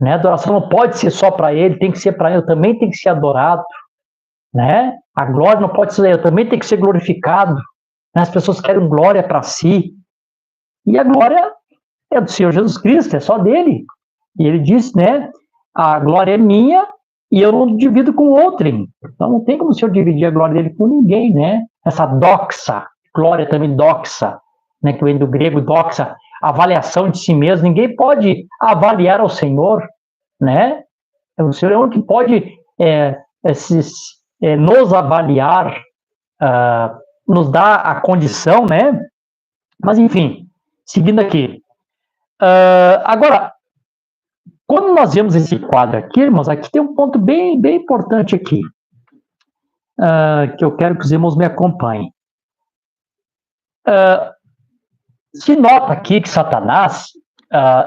Né? A adoração não pode ser só para Ele, tem que ser para Ele, também tem que ser adorado. Né? A glória não pode ser, eu também tem que ser glorificado. Né? As pessoas querem glória para si. E a glória é do Senhor Jesus Cristo, é só dele. E ele diz, né, a glória é minha e eu não divido com outrem. Então não tem como o Senhor dividir a glória dele com ninguém, né? Essa doxa, glória também doxa, né, que vem do grego doxa, avaliação de si mesmo. Ninguém pode avaliar ao Senhor, né? O Senhor é o único que pode nos avaliar, nos dar a condição, né? Mas enfim, seguindo aqui. Agora, quando nós vemos esse quadro aqui, irmãos, aqui tem um ponto bem, bem importante aqui, que eu quero que os irmãos me acompanhem. Se nota aqui que Satanás,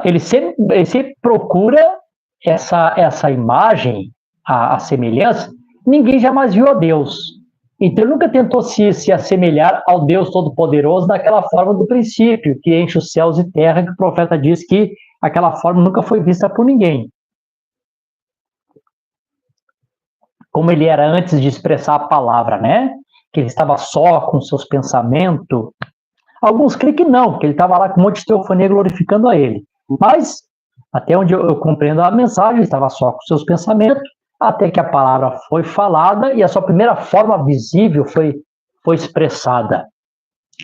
ele sempre procura essa imagem, a semelhança, ninguém jamais viu a Deus. Então ele nunca tentou se assemelhar ao Deus Todo-Poderoso daquela forma do princípio, que enche os céus e terra, que o profeta diz que aquela forma nunca foi vista por ninguém. Como ele era antes de expressar a palavra, né? Que ele estava só com seus pensamentos. Alguns creem que não, que ele estava lá com um monte de teofania glorificando a ele. Mas, até onde eu compreendo a mensagem, ele estava só com seus pensamentos, até que a palavra foi falada e a sua primeira forma visível foi expressada.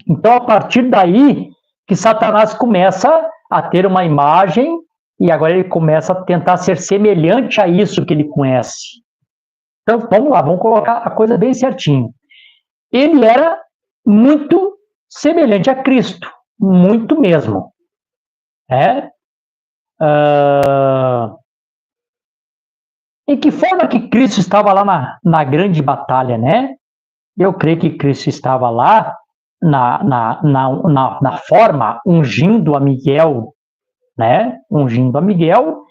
Então, a partir daí, que Satanás começa a ter uma imagem e agora ele começa a tentar ser semelhante a isso que ele conhece. Então, vamos lá, vamos colocar a coisa bem certinho. Ele era muito semelhante a Cristo, muito mesmo. Em que forma que Cristo estava lá na grande batalha, né? Eu creio que Cristo estava lá na forma ungindo a Miguel, né? Ungindo a Miguel.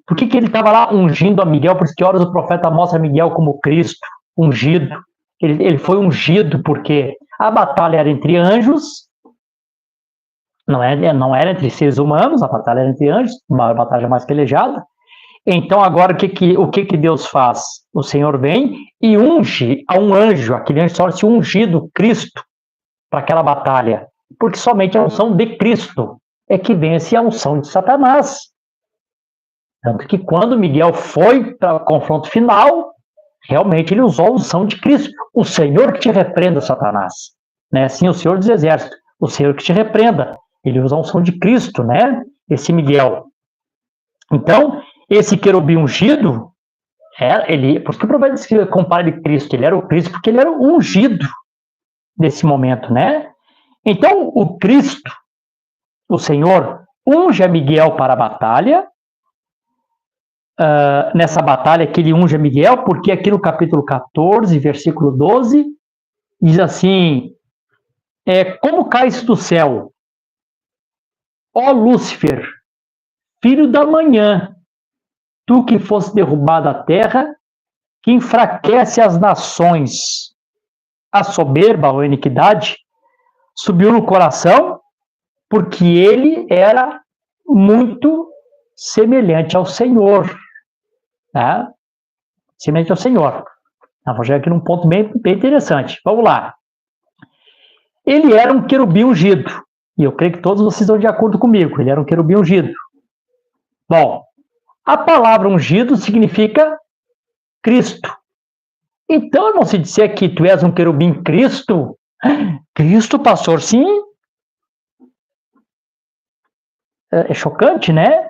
Por que ele estava lá ungindo a Miguel? Porque horas o profeta mostra Miguel como Cristo, ungido. Ele foi ungido porque a batalha era entre anjos, não era entre seres humanos, a batalha era entre anjos, uma batalha mais pelejada. Então agora o que Deus faz? O Senhor vem e unge a um anjo, aquele anjo torna-se ungido, Cristo, para aquela batalha. Porque somente a unção de Cristo é que vence a unção de Satanás. Tanto que quando Miguel foi para o confronto final, realmente ele usou a unção de Cristo. O Senhor que te repreenda, Satanás. Né? Assim o Senhor dos Exércitos, o Senhor que te repreenda. Ele usa a unção de Cristo, né? Esse Então, esse querubim ungido, por que o profeta diz que compara ele com Cristo? Ele era o Cristo porque ele era o ungido nesse momento, né? Então, o Cristo, o Senhor, unge a Miguel para a batalha. Nessa batalha que ele unge a Miguel, porque aqui no capítulo 14, versículo 12, diz assim: como cais do céu, ó Lúcifer, filho da manhã, tu que foste derrubado à terra, que enfraquece as nações. A soberba ou a iniquidade subiu no coração, porque ele era muito semelhante ao Senhor. Tá? Semelhante ao Senhor. Vou chegar aqui num ponto bem, bem interessante. Vamos lá. Ele era um querubim ungido. E eu creio que todos vocês estão de acordo comigo. Ele era um querubim ungido. Bom, a palavra ungido significa Cristo. Então, irmão, se disser que tu és um querubim Cristo, pastor, sim. É chocante, né?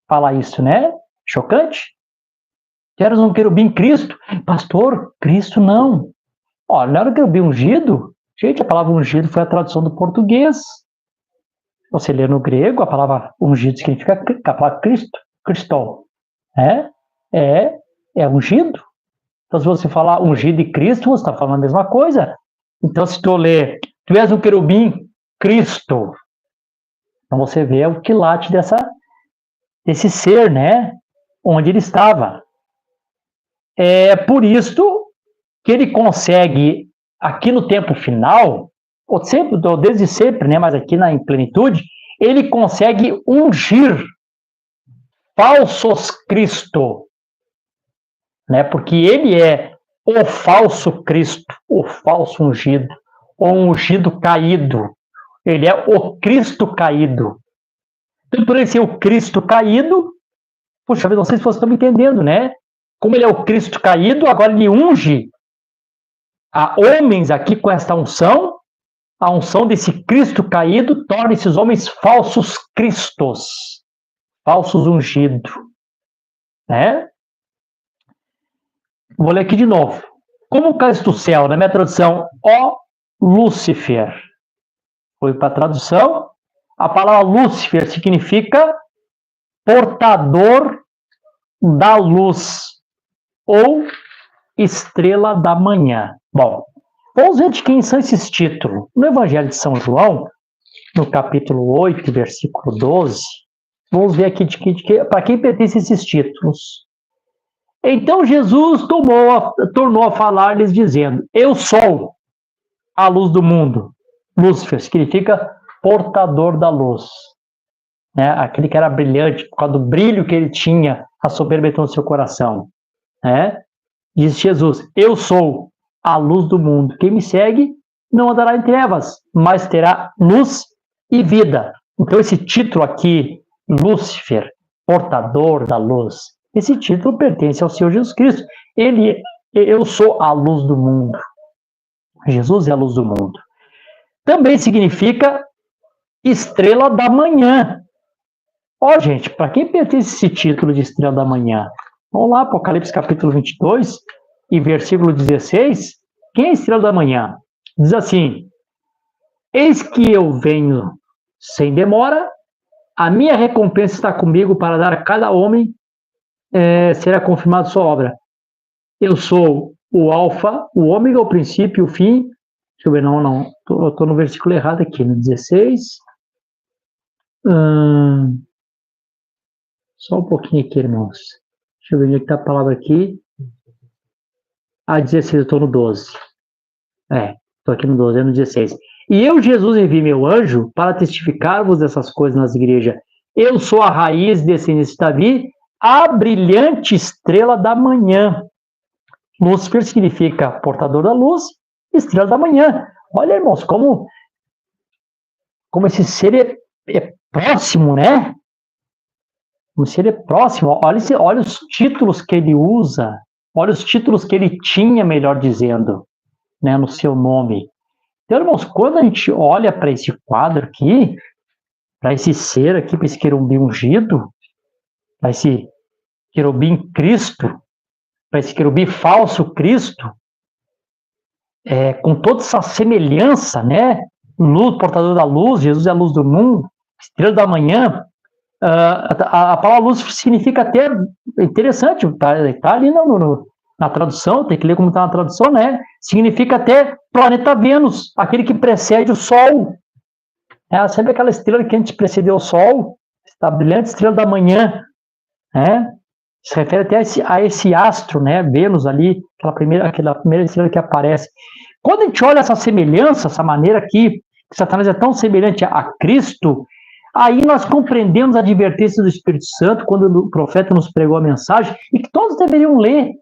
Falar isso, né? Chocante. Tu eras um querubim Cristo. Pastor, Cristo não. Olha, não era um querubim ungido? Gente, a palavra ungido foi a tradução do português. Você lê no grego, a palavra ungido significa a palavra Cristo, Cristol. É é ungido. Então, se você falar ungido e Cristo, você está falando a mesma coisa. Então, se tu ler, tu és um querubim, Cristo. Então, você vê o quilate desse ser, né? Onde ele estava. É por isso que ele consegue, aqui no tempo final, ou sempre, ou desde sempre, né? Mas aqui em plenitude, ele consegue ungir falsos Cristo, né? Porque ele é o falso Cristo, o falso ungido, o ungido caído. Ele é o Cristo caído. Então, por ele ser o Cristo caído, puxa, não sei se vocês estão me entendendo, né? Como ele é o Cristo caído, agora ele unge a homens aqui com esta unção, a unção desse Cristo caído torna esses homens falsos cristos, falsos ungidos, né? Vou ler aqui de novo. Como caíste do céu, na minha tradução, ó Lúcifer. Foi para a tradução. A palavra Lúcifer significa portador da luz ou estrela da manhã. Bom, vamos ver de quem são esses títulos. No Evangelho de São João, no capítulo 8, versículo 12, vamos ver aqui para quem pertencem esses títulos. Então Jesus tornou a falar-lhes dizendo, eu sou a luz do mundo. Lúcifer significa portador da luz. Né? Aquele que era brilhante, por causa do brilho que ele tinha, a soberba entrou no seu coração. Né? Diz Jesus, eu sou a luz do mundo. Quem me segue não andará em trevas, mas terá luz e vida. Então esse título aqui, Lúcifer, portador da luz, esse título pertence ao Senhor Jesus Cristo. Eu sou a luz do mundo. Jesus é a luz do mundo. Também significa estrela da manhã. Ó, gente, para quem pertence esse título de estrela da manhã? Vamos lá, Apocalipse capítulo 22 e versículo 16. Quem é a estrela da manhã? Diz assim, eis que eu venho sem demora, a minha recompensa está comigo para dar a cada homem será confirmada sua obra. Eu sou o alfa, o ômega, o princípio e o fim. Deixa eu ver, não. Eu estou no versículo errado aqui, no 16. Só um pouquinho aqui, irmãos. Deixa eu ver onde está a palavra aqui. 16, eu estou no 12. Estou aqui no 12, é no 16. E eu, Jesus, enviei meu anjo para testificar-vos dessas coisas nas igrejas. Eu sou a raiz descendente de Davi, a brilhante estrela da manhã. Lúcifer significa portador da luz, estrela da manhã. Olha, irmãos, como esse ser é próximo, né? Como esse ser é próximo. Olha os títulos que ele usa, olha os títulos que ele tinha, melhor dizendo, né, no seu nome. Então, irmãos, quando a gente olha para esse quadro aqui, para esse ser aqui, para esse querubim ungido, para esse querubim Cristo, para esse querubim falso Cristo, com toda essa semelhança, né? Luz, portador da luz, Jesus é a luz do mundo, estrela da manhã. A palavra luz significa até, interessante, tá ali na tradução, tem que ler como está na tradução, né? Significa até planeta Vênus, aquele que precede o Sol. Sempre aquela estrela que a gente precedeu o Sol, a brilhante estrela da manhã, né? Se refere até a esse astro, né? Vênus ali, aquela primeira estrela que aparece. Quando a gente olha essa semelhança, essa maneira aqui, que Satanás é tão semelhante a Cristo, aí nós compreendemos a advertência do Espírito Santo, quando o profeta nos pregou a mensagem, e que todos deveriam ler.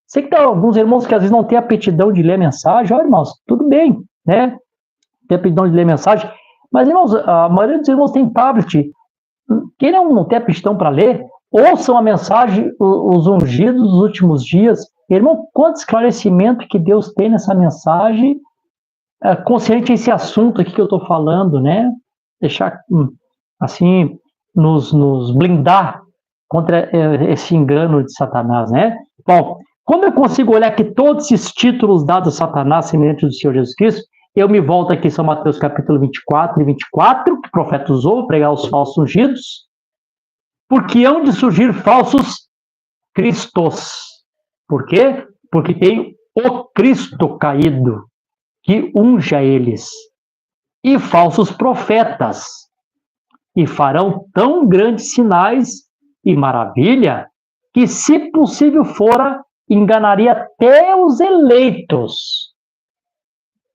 Sei que tem alguns irmãos que às vezes não têm aptidão de ler a mensagem. Olha, irmãos, tudo bem, né? Tem aptidão de ler a mensagem. Mas, irmãos, a maioria dos irmãos tem tablet. Quem não tem aptidão para ler, ouçam a mensagem, os ungidos dos últimos dias. Irmão, quanto esclarecimento que Deus tem nessa mensagem, consciente a esse assunto aqui que eu estou falando, né? Deixar, assim, nos blindar contra esse engano de Satanás, né? Bom, quando eu consigo olhar que todos esses títulos dados a Satanás, semelhantes do Senhor Jesus Cristo, eu me volto aqui em São Mateus capítulo 24 e 24, que o profeta usou, pregar os falsos ungidos, porque hão de surgir falsos cristos. Por quê? Porque tem o Cristo caído, que unge a eles, e falsos profetas, e farão tão grandes sinais e maravilha, que, se possível fora, enganaria até os eleitos.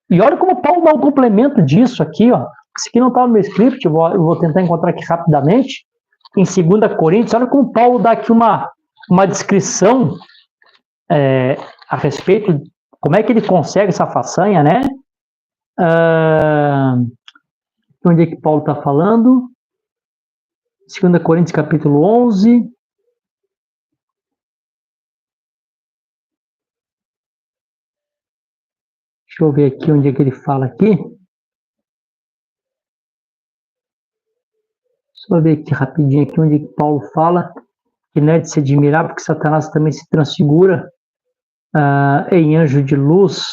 E olha como Paulo dá um complemento disso aqui, ó. Isso aqui não está no meu script, eu vou tentar encontrar aqui rapidamente. Em 2 Coríntios, olha como Paulo dá aqui uma descrição a respeito de como é que ele consegue essa façanha, né? Onde é que Paulo está falando? 2 Coríntios, capítulo 11. Deixa eu ver aqui onde é que ele fala aqui. Só ver aqui rapidinho aqui onde é que Paulo fala que não é de se admirar, porque Satanás também se transfigura em anjo de luz.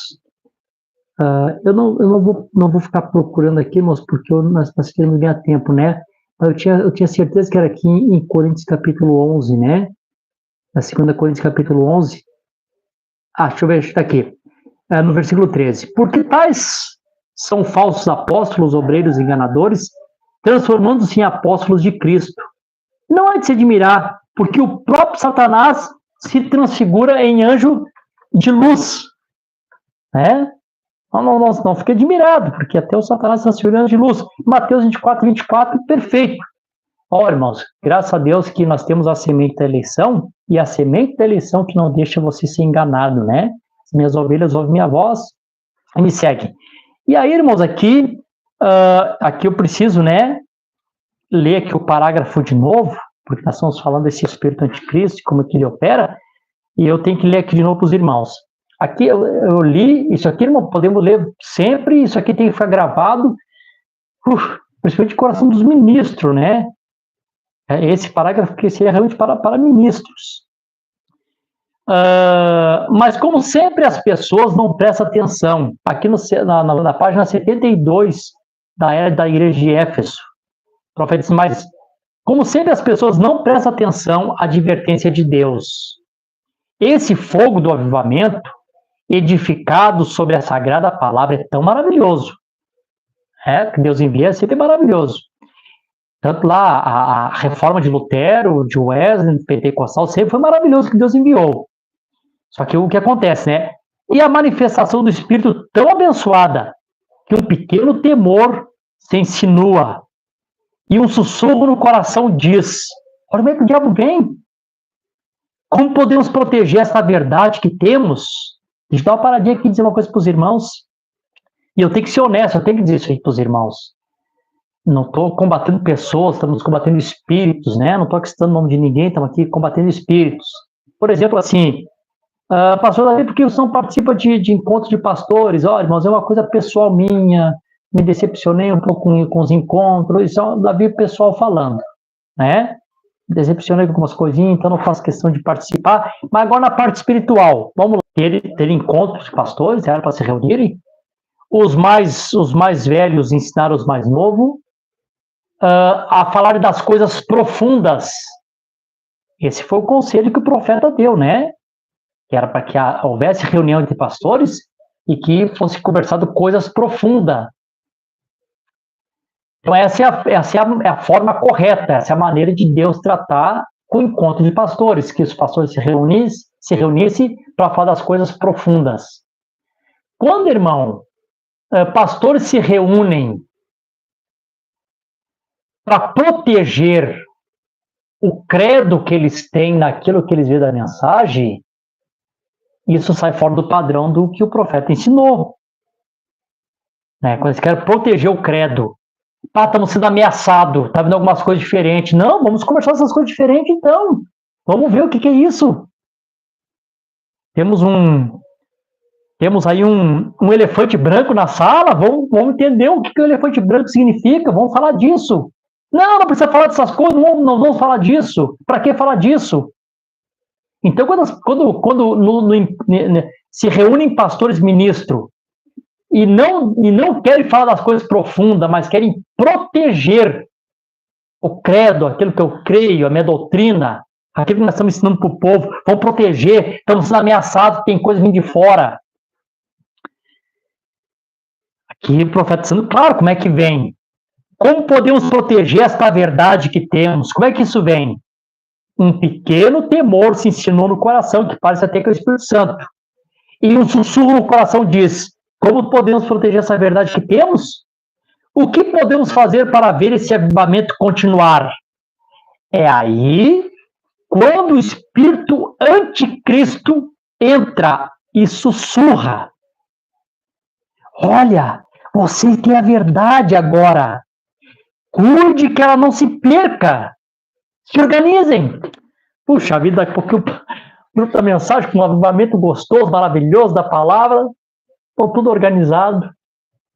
Eu não vou ficar procurando aqui, mas porque nós queremos ganhar tempo, né? Eu tinha certeza que era aqui em Coríntios capítulo 11, né? Na 2 Coríntios capítulo 11. Deixa eu ver, está aqui. No versículo 13. Porque tais são falsos apóstolos, obreiros enganadores, transformando-se em apóstolos de Cristo. Não é de se admirar, porque o próprio Satanás se transfigura em anjo de luz. Né? Não fique admirado, porque até o Satanás se transfigura em anjo de luz. Mateus 24, 24, perfeito. Irmãos, graças a Deus que nós temos a semente da eleição, e a semente da eleição que não deixa você ser enganado, né? As minhas ovelhas ouvem minha voz e me seguem. E aí, irmãos, aqui eu preciso, né, ler aqui o parágrafo de novo, porque nós estamos falando desse espírito anticristo, como é que ele opera, e eu tenho que ler aqui de novo para os irmãos. Aqui eu li, isso aqui, irmão, podemos ler sempre, isso aqui tem que ficar gravado, principalmente de coração dos ministros, né? Esse parágrafo que seria realmente para ministros. Mas como sempre as pessoas não prestam atenção, aqui na página 72 da igreja de Éfeso, o profeta diz, mas como sempre as pessoas não prestam atenção à advertência de Deus. Esse fogo do avivamento, edificado sobre a sagrada palavra, é tão maravilhoso. Que Deus envia é sempre maravilhoso. Tanto lá a reforma de Lutero, de Wesley, pentecostal, sempre foi maravilhoso que Deus enviou. Só que o que acontece, né? E a manifestação do Espírito tão abençoada que um pequeno temor se insinua e um sussurro no coração diz: olha como é que o diabo vem. Como podemos proteger essa verdade que temos? Deixa eu dar uma paradinha aqui e dizer uma coisa para os irmãos. E eu tenho que ser honesto, eu tenho que dizer isso aí para os irmãos. Não estou combatendo pessoas, estamos combatendo espíritos, né? Não estou aqui citando o nome de ninguém, estamos aqui combatendo espíritos. Por exemplo, assim, pastor Davi, porque você não participa de encontros de pastores? Olha, irmãos, é uma coisa pessoal minha, me decepcionei um pouco com os encontros, isso é o Davi pessoal falando, né? Me decepcionei com algumas coisinhas, então não faço questão de participar. Mas agora na parte espiritual, vamos ter encontros de pastores, era para se reunirem. Os mais velhos ensinaram os mais novos a falar das coisas profundas. Esse foi o conselho que o profeta deu, né? Que era para que houvesse reunião entre pastores e que fosse conversado coisas profundas. Então essa é a forma correta, essa é a maneira de Deus tratar com o encontro de pastores, que os pastores se reunissem para falar das coisas profundas. Quando, irmão, pastores se reúnem para proteger o credo que eles têm naquilo que eles vêem da mensagem, isso sai fora do padrão do que o profeta ensinou. Né? Quando eles querem proteger o credo, estamos sendo ameaçados, está vendo algumas coisas diferentes. Não, vamos conversar essas coisas diferentes então. Vamos ver o que é isso. Temos aí um elefante branco na sala, vamos entender o que o elefante branco significa, vamos falar disso. Não precisa falar dessas coisas, não vamos falar disso. Para que falar disso? Então, quando se reúnem pastores ministros e não querem falar das coisas profundas, mas querem proteger o credo, aquilo que eu creio, a minha doutrina, Aquilo que nós estamos ensinando para o povo, vamos proteger, estamos sendo ameaçados, tem coisa vindo de fora. Aqui o profeta sendo claro como é que vem. Como podemos proteger esta verdade que temos? Como é que isso vem? Um pequeno temor se ensinou no coração, que parece até que é o Espírito Santo. E um sussurro no coração diz: como podemos proteger essa verdade que temos? O que podemos fazer para ver esse avivamento continuar? É aí quando o espírito anticristo entra e sussurra: olha, você tem a verdade agora. Cuide que ela não se perca. Se organizem. Puxa vida, daqui a pouco o grupo da mensagem, com um avivamento gostoso, maravilhoso da palavra, estão tudo organizado,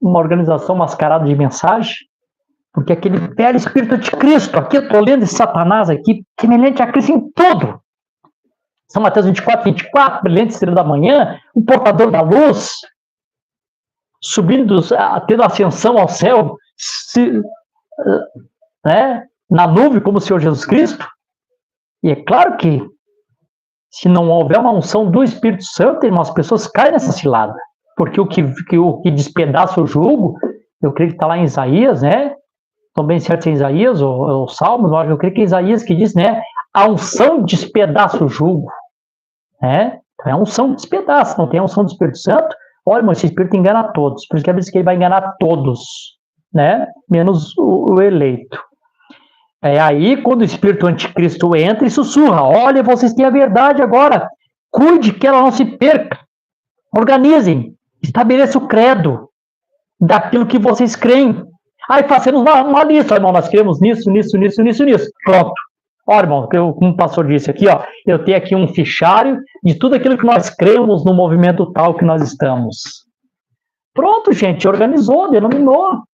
uma organização mascarada de mensagem, porque aquele velho espírito anticristo, aqui eu estou lendo esse Satanás aqui, semelhante a Cristo em tudo. São Mateus 24, brilhante estrela da manhã, o portador da luz, subindo, tendo ascensão ao céu, na nuvem como o Senhor Jesus Cristo. E é claro que, se não houver uma unção do Espírito Santo, irmãos, as pessoas caem nessa cilada. Porque o que despedaça o jugo, eu creio que está lá em Isaías, né? Estão bem certos em Isaías, ou Salmos, mas eu creio que é Isaías que diz, né? A unção despedaça o jugo. Né? Então, é a unção despedaça, não tem a unção do Espírito Santo. Olha, irmão, esse Espírito engana a todos. Por isso que ele vai enganar todos, né? Menos o eleito. É aí quando o espírito anticristo entra e sussurra: olha, vocês têm a verdade agora, cuide que ela não se perca, organizem, estabeleça o credo daquilo que vocês creem. Aí fazemos uma lista, irmão, nós cremos nisso. Pronto. Olha, irmão, como o pastor disse aqui, ó, eu tenho aqui um fichário de tudo aquilo que nós cremos no movimento tal que nós estamos. Pronto, gente, organizou, denominou.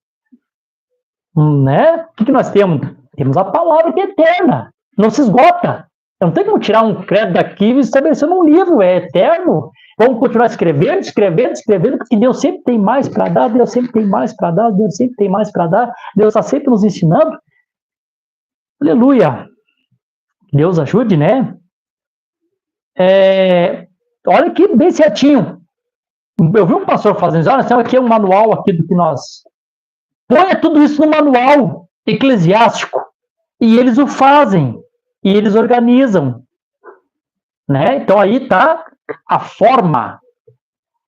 Né? O que nós temos? Temos a palavra que é eterna, não se esgota. Não tem como tirar um credo daqui e estabelecer um livro, é eterno. Vamos continuar escrevendo, porque Deus sempre tem mais para dar, Deus sempre tem mais para dar, Deus sempre tem mais para dar, Deus está sempre nos ensinando. Aleluia. Deus ajude, né? Olha que bem certinho. Eu vi um pastor fazendo isso, olha, aqui é um manual aqui do que nós... Põe tudo isso no manual eclesiástico. E eles o fazem. E eles organizam. Né? Então aí está a forma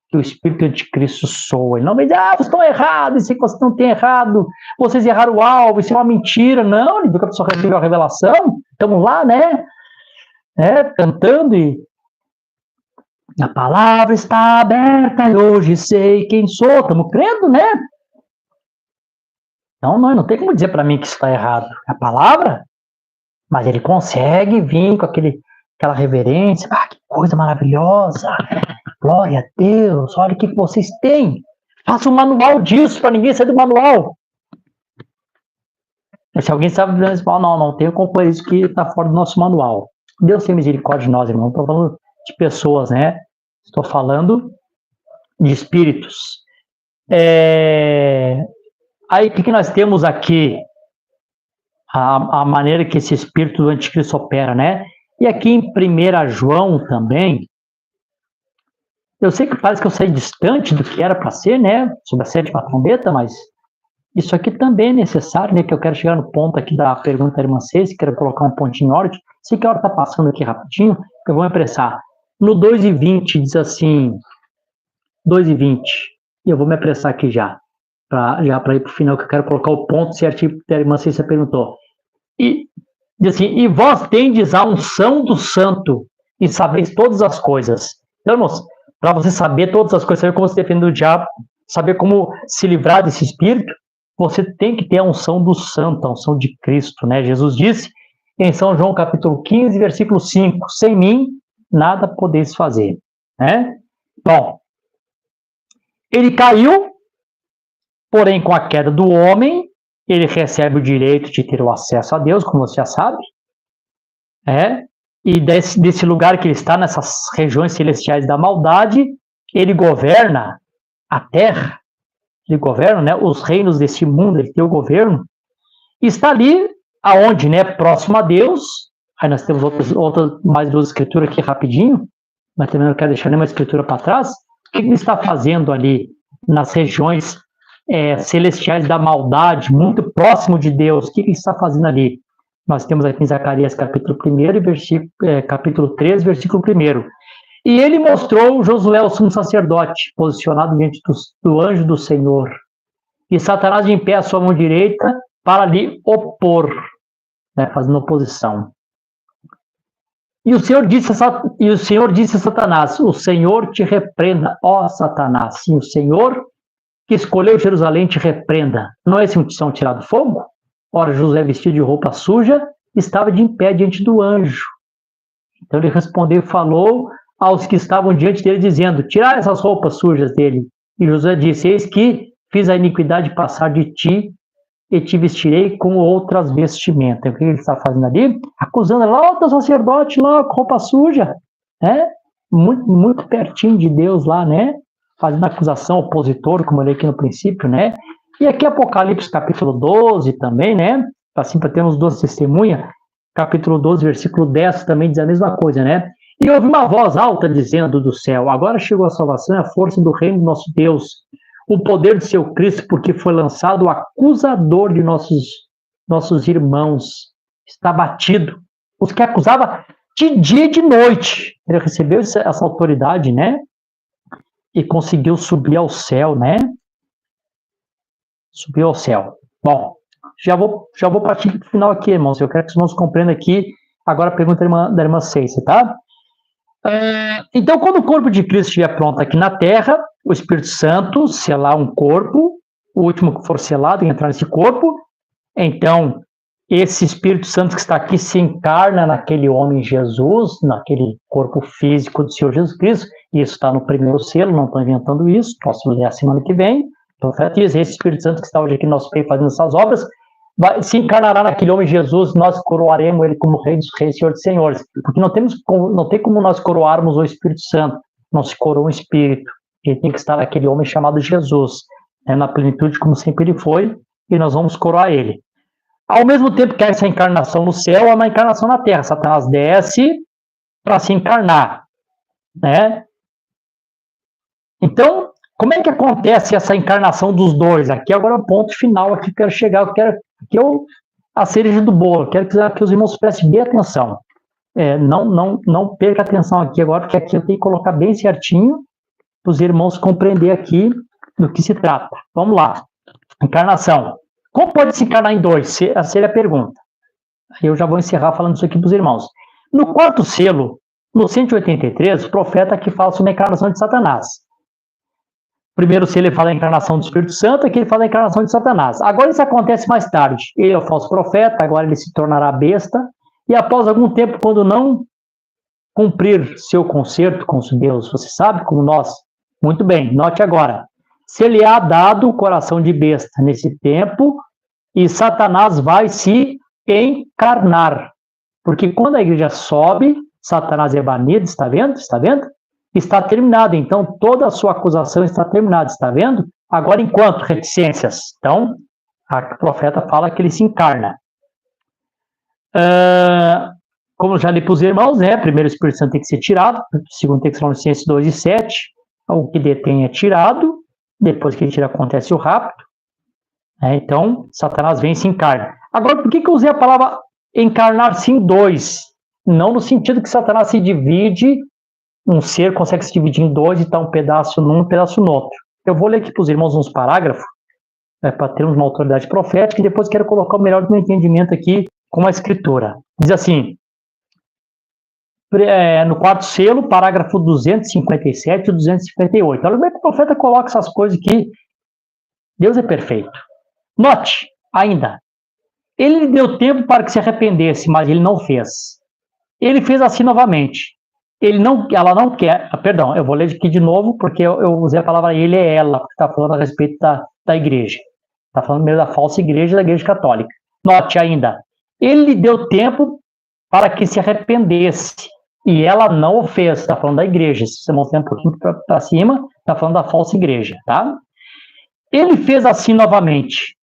que o Espírito Anticristo soa. Ele não me diz, vocês estão errados, isso que vocês não têm errado, vocês erraram o alvo, isso é uma mentira. Não, ele viu que a pessoa recebeu a revelação, estamos lá, né? Cantando e a palavra está aberta e hoje sei quem sou, estamos crendo, né? Então, não tem como dizer para mim que isso está errado. É a palavra, mas ele consegue vir com aquela reverência. Que coisa maravilhosa! Glória a Deus! Olha o que vocês têm! Faça um manual disso para ninguém sair do manual. Se alguém sabe, não tenho como fazer isso que está fora do nosso manual. Deus tem misericórdia de nós, irmão. Não estou falando de pessoas, né? Estou falando de espíritos. Aí, o que nós temos aqui? A maneira que esse espírito do anticristo opera, né? E aqui em 1 João também, eu sei que parece que eu saí distante do que era para ser, né? Sobre a sétima trombeta, mas isso aqui também é necessário, né? Que eu quero chegar no ponto aqui da pergunta da irmã Ceci, quero colocar um pontinho em ordem. Sei que a hora está passando aqui rapidinho, que eu vou me apressar. No 2:20 diz assim, 2:20, e eu vou me apressar aqui já para ir para o final, que eu quero colocar o ponto certinho que a irmã Cícia perguntou. E diz assim, e vós tendes a unção do santo e sabeis todas as coisas. Então, irmãos, para você saber todas as coisas, saber como se defender do diabo, saber como se livrar desse espírito, você tem que ter a unção do santo, a unção de Cristo, né? Jesus disse em São João capítulo 15, versículo 5, sem mim, nada podeis fazer, né? Bom, ele caiu, porém, com a queda do homem, ele recebe o direito de ter o acesso a Deus, como você já sabe, e desse lugar que ele está, nessas regiões celestiais da maldade, ele governa a terra, ele governa, né, os reinos desse mundo, ele tem o governo, e está ali, aonde, né, próximo a Deus, Aí nós temos outras mais duas escrituras aqui rapidinho, mas também não quero deixar nenhuma escritura para trás. O que ele está fazendo ali nas regiões celestiais da maldade, muito próximo de Deus? O que ele está fazendo ali? Nós temos aqui em Zacarias capítulo 1 e capítulo 3, versículo 1. E ele mostrou Josué, o sumo sacerdote, posicionado diante do anjo do Senhor, e Satanás em pé à sua mão direita para lhe opor, né, fazendo oposição. E o Senhor disse a Satanás: o Senhor te repreenda, ó Satanás. Sim, o Senhor que escolheu Jerusalém te repreenda. Não é esse um tição tirado do fogo? Ora, José, vestido de roupa suja, estava de em pé diante do anjo. Então ele respondeu e falou aos que estavam diante dele, dizendo: tirai essas roupas sujas dele. E José disse: eis que fiz a iniquidade passar de ti, e te vestirei com outras vestimentas. O que ele está fazendo ali? Acusando lá o sacerdote lá com roupa suja, né? Muito, muito pertinho de Deus lá, né? Fazendo acusação opositor, como eu li aqui no princípio, né? E aqui Apocalipse capítulo 12 também, né? Assim, para termos duas testemunhas, capítulo 12, versículo 10 também diz a mesma coisa, né? E houve uma voz alta dizendo do céu: agora chegou a salvação e a força do reino do nosso Deus, o poder de seu Cristo, porque foi lançado o acusador de nossos irmãos. Está batido. Os que acusavam de dia e de noite. Ele recebeu essa autoridade, né? E conseguiu subir ao céu, né? Subiu ao céu. Bom, já vou partir para o final aqui, irmãos. Eu quero que os irmãos compreendam aqui agora a pergunta da irmã Ceice, tá? Então, quando o corpo de Cristo estiver pronto aqui na Terra, o Espírito Santo selar um corpo, o último que for selado e entrar nesse corpo, então esse Espírito Santo que está aqui se encarna naquele homem Jesus, naquele corpo físico do Senhor Jesus Cristo. Isso está no primeiro selo, não estou inventando isso, posso ler a semana que vem. O profeta diz: esse Espírito Santo que está hoje aqui no nosso meio fazendo essas obras, se encarnará naquele homem Jesus, nós coroaremos ele como Rei dos Reis, Senhor dos Senhores. Porque não tem como nós coroarmos o Espírito Santo, não se coroa o Espírito. Ele tem que estar naquele homem chamado Jesus, né, na plenitude como sempre ele foi, e nós vamos coroar ele. Ao mesmo tempo que há essa encarnação no céu, há uma encarnação na terra. Satanás desce para se encarnar, né? Então, como é que acontece essa encarnação dos dois? Aqui agora é o ponto final, aqui quero chegar, a cereja do bolo, quero que os irmãos prestem bem atenção. Não perca atenção aqui agora, porque aqui eu tenho que colocar bem certinho para os irmãos compreender aqui do que se trata. Vamos lá. Encarnação. Como pode se encarnar em dois? Essa seria a pergunta. Eu já vou encerrar falando isso aqui para os irmãos. No quarto selo, no 183, o profeta aqui fala sobre a encarnação de Satanás. Primeiro selo ele fala da encarnação do Espírito Santo, aqui ele fala da encarnação de Satanás. Agora isso acontece mais tarde. Ele é o falso profeta, agora ele se tornará besta, e após algum tempo, quando não cumprir seu concerto com os Deus, você sabe, como nós. Muito bem, note agora. Se ele há dado o coração de besta nesse tempo, e Satanás vai se encarnar. Porque quando a igreja sobe, Satanás é banido, está vendo? Está vendo? Está terminado. Então, toda a sua acusação está terminada, está vendo? Agora, enquanto reticências. Então, a profeta fala que ele se encarna. Como já li para os irmãos, né? Primeiro o Espírito Santo tem que ser tirado, segundo Tessalonicenses 2:7, o que detém é tirado, depois que ele tira acontece o rapto. Então, Satanás vem e se encarna. Agora, por que eu usei a palavra encarnar-se em dois? Não no sentido que Satanás se divide, um ser consegue se dividir em dois e está um pedaço num, um pedaço no outro. Eu vou ler aqui para os irmãos uns parágrafos, para termos uma autoridade profética, e depois quero colocar o melhor do meu entendimento aqui com a escritura. Diz assim, no quarto selo, parágrafo 257 e 258. Olha como é que o profeta coloca essas coisas aqui. Deus é perfeito. Note, ainda, ele lhe deu tempo para que se arrependesse, mas ele não fez. Ele fez assim novamente. Ela não quer, perdão, eu vou ler aqui de novo, porque eu usei a palavra ele é ela, porque está falando a respeito da igreja. Está falando mesmo da falsa igreja, da igreja católica. Note ainda, ele lhe deu tempo para que se arrependesse, e ela não o fez. Está falando da igreja. Se você montar um pouquinho para cima, está falando da falsa igreja, tá? Ele fez assim novamente,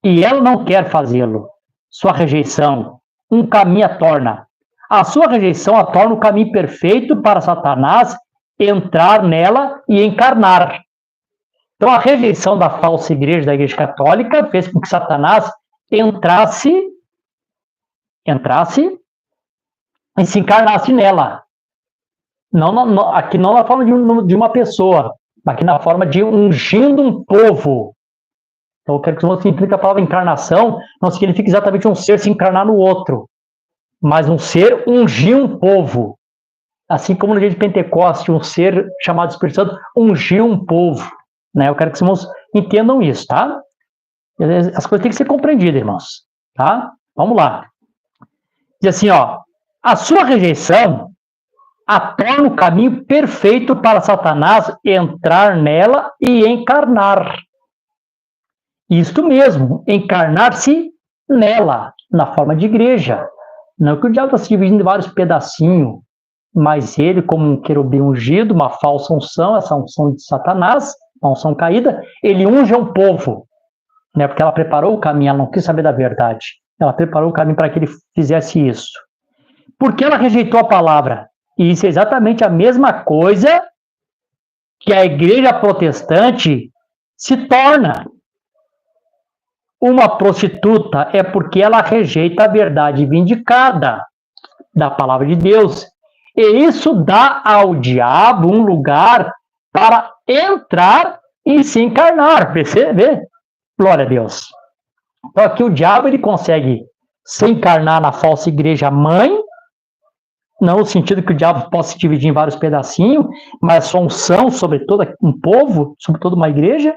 e ela não quer fazê-lo. Sua rejeição, um caminho a torna. A sua rejeição a torna o caminho perfeito para Satanás entrar nela e encarnar. Então, a rejeição da falsa igreja, da igreja católica, fez com que Satanás entrasse e se encarnasse nela. Aqui não na forma de uma pessoa, aqui na forma de ungindo um povo. Então, eu quero que você entenda que a palavra encarnação não significa exatamente um ser se encarnar no outro, mas um ser ungir um povo. Assim como no dia de Pentecostes, um ser chamado Espírito Santo ungiu um povo. Né? Eu quero que vocês entendam isso, tá? As coisas têm que ser compreendidas, irmãos. Tá? Vamos lá. Diz assim, ó. A sua rejeição a torna o caminho perfeito para Satanás entrar nela e encarnar. Isto mesmo, encarnar-se nela, na forma de igreja. Não que o diabo está se dividindo em vários pedacinhos, mas ele, como um querubim ungido, uma falsa unção, essa unção de Satanás, uma unção caída, ele unge um povo, né? Porque ela preparou o caminho, ela não quis saber da verdade. Ela preparou o caminho para que ele fizesse isso. Porque ela rejeitou a palavra. E isso é exatamente a mesma coisa que a igreja protestante se torna. Uma prostituta é porque ela rejeita a verdade vindicada da palavra de Deus. E isso dá ao diabo um lugar para entrar e se encarnar. Percebe? Glória a Deus. Então aqui o diabo ele consegue se encarnar na falsa igreja mãe, não no sentido que o diabo possa se dividir em vários pedacinhos, mas sua unção sobre todo um povo, sobre toda uma igreja.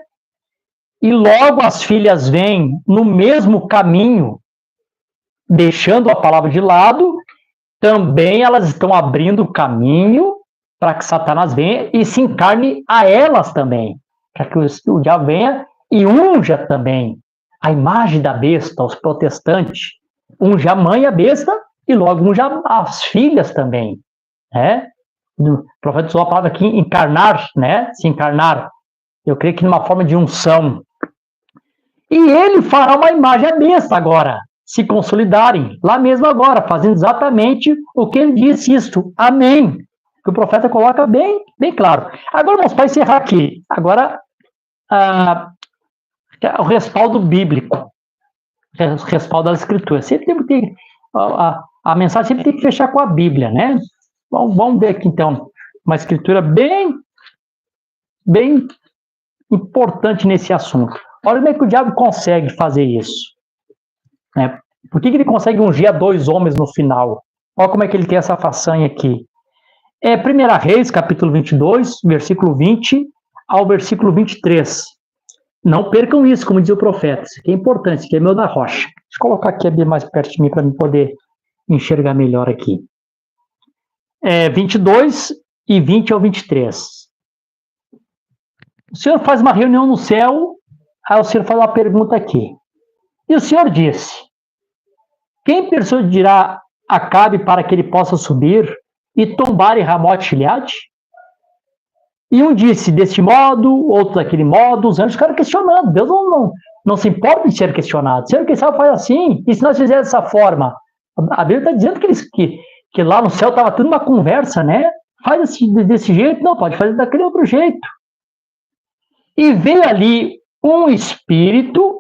E logo as filhas vêm no mesmo caminho, deixando a palavra de lado, também elas estão abrindo o caminho para que Satanás venha e se encarne a elas também, para que o diabo venha e unja também a imagem da besta, os protestantes, unja a mãe, a besta, e logo unja as filhas também, né? O profeta usou a palavra aqui, encarnar, né? Se encarnar, eu creio que numa forma de unção. E ele fará uma imagem à besta agora, se consolidarem, lá mesmo agora, fazendo exatamente o que ele disse isto. Amém. Que o profeta coloca bem claro. Agora, vamos para encerrar aqui. Agora, o respaldo bíblico, o respaldo das escrituras. Sempre tem que ter, a mensagem sempre tem que fechar com a Bíblia, né? Vamos ver aqui, então, uma escritura bem importante nesse assunto. Olha como é que o diabo consegue fazer isso. Né? Por que ele consegue ungir a 2 homens no final? Olha como é que ele tem essa façanha aqui. 1 Reis, capítulo 22, versículo 20 ao versículo 23. Não percam isso, como diz o profeta. Isso aqui é importante, isso aqui é meu da rocha. Deixa eu colocar aqui a Bíblia mais perto de mim para eu poder enxergar melhor aqui. 22 e 20 ao 23. O Senhor faz uma reunião no céu. Aí o Senhor faz uma pergunta aqui. E o Senhor disse: quem persuadirá Acabe para que ele possa subir e tombar em Ramote-Gileade? E um disse deste modo, outro daquele modo. Os anjos ficaram questionando. Deus não se importa de ser questionado. Senhor, quem sabe faz assim? E se nós fizermos dessa forma? A Bíblia está dizendo que lá no céu estava tudo uma conversa, né? Faz desse jeito? Não, pode fazer daquele outro jeito. E veio ali um espírito,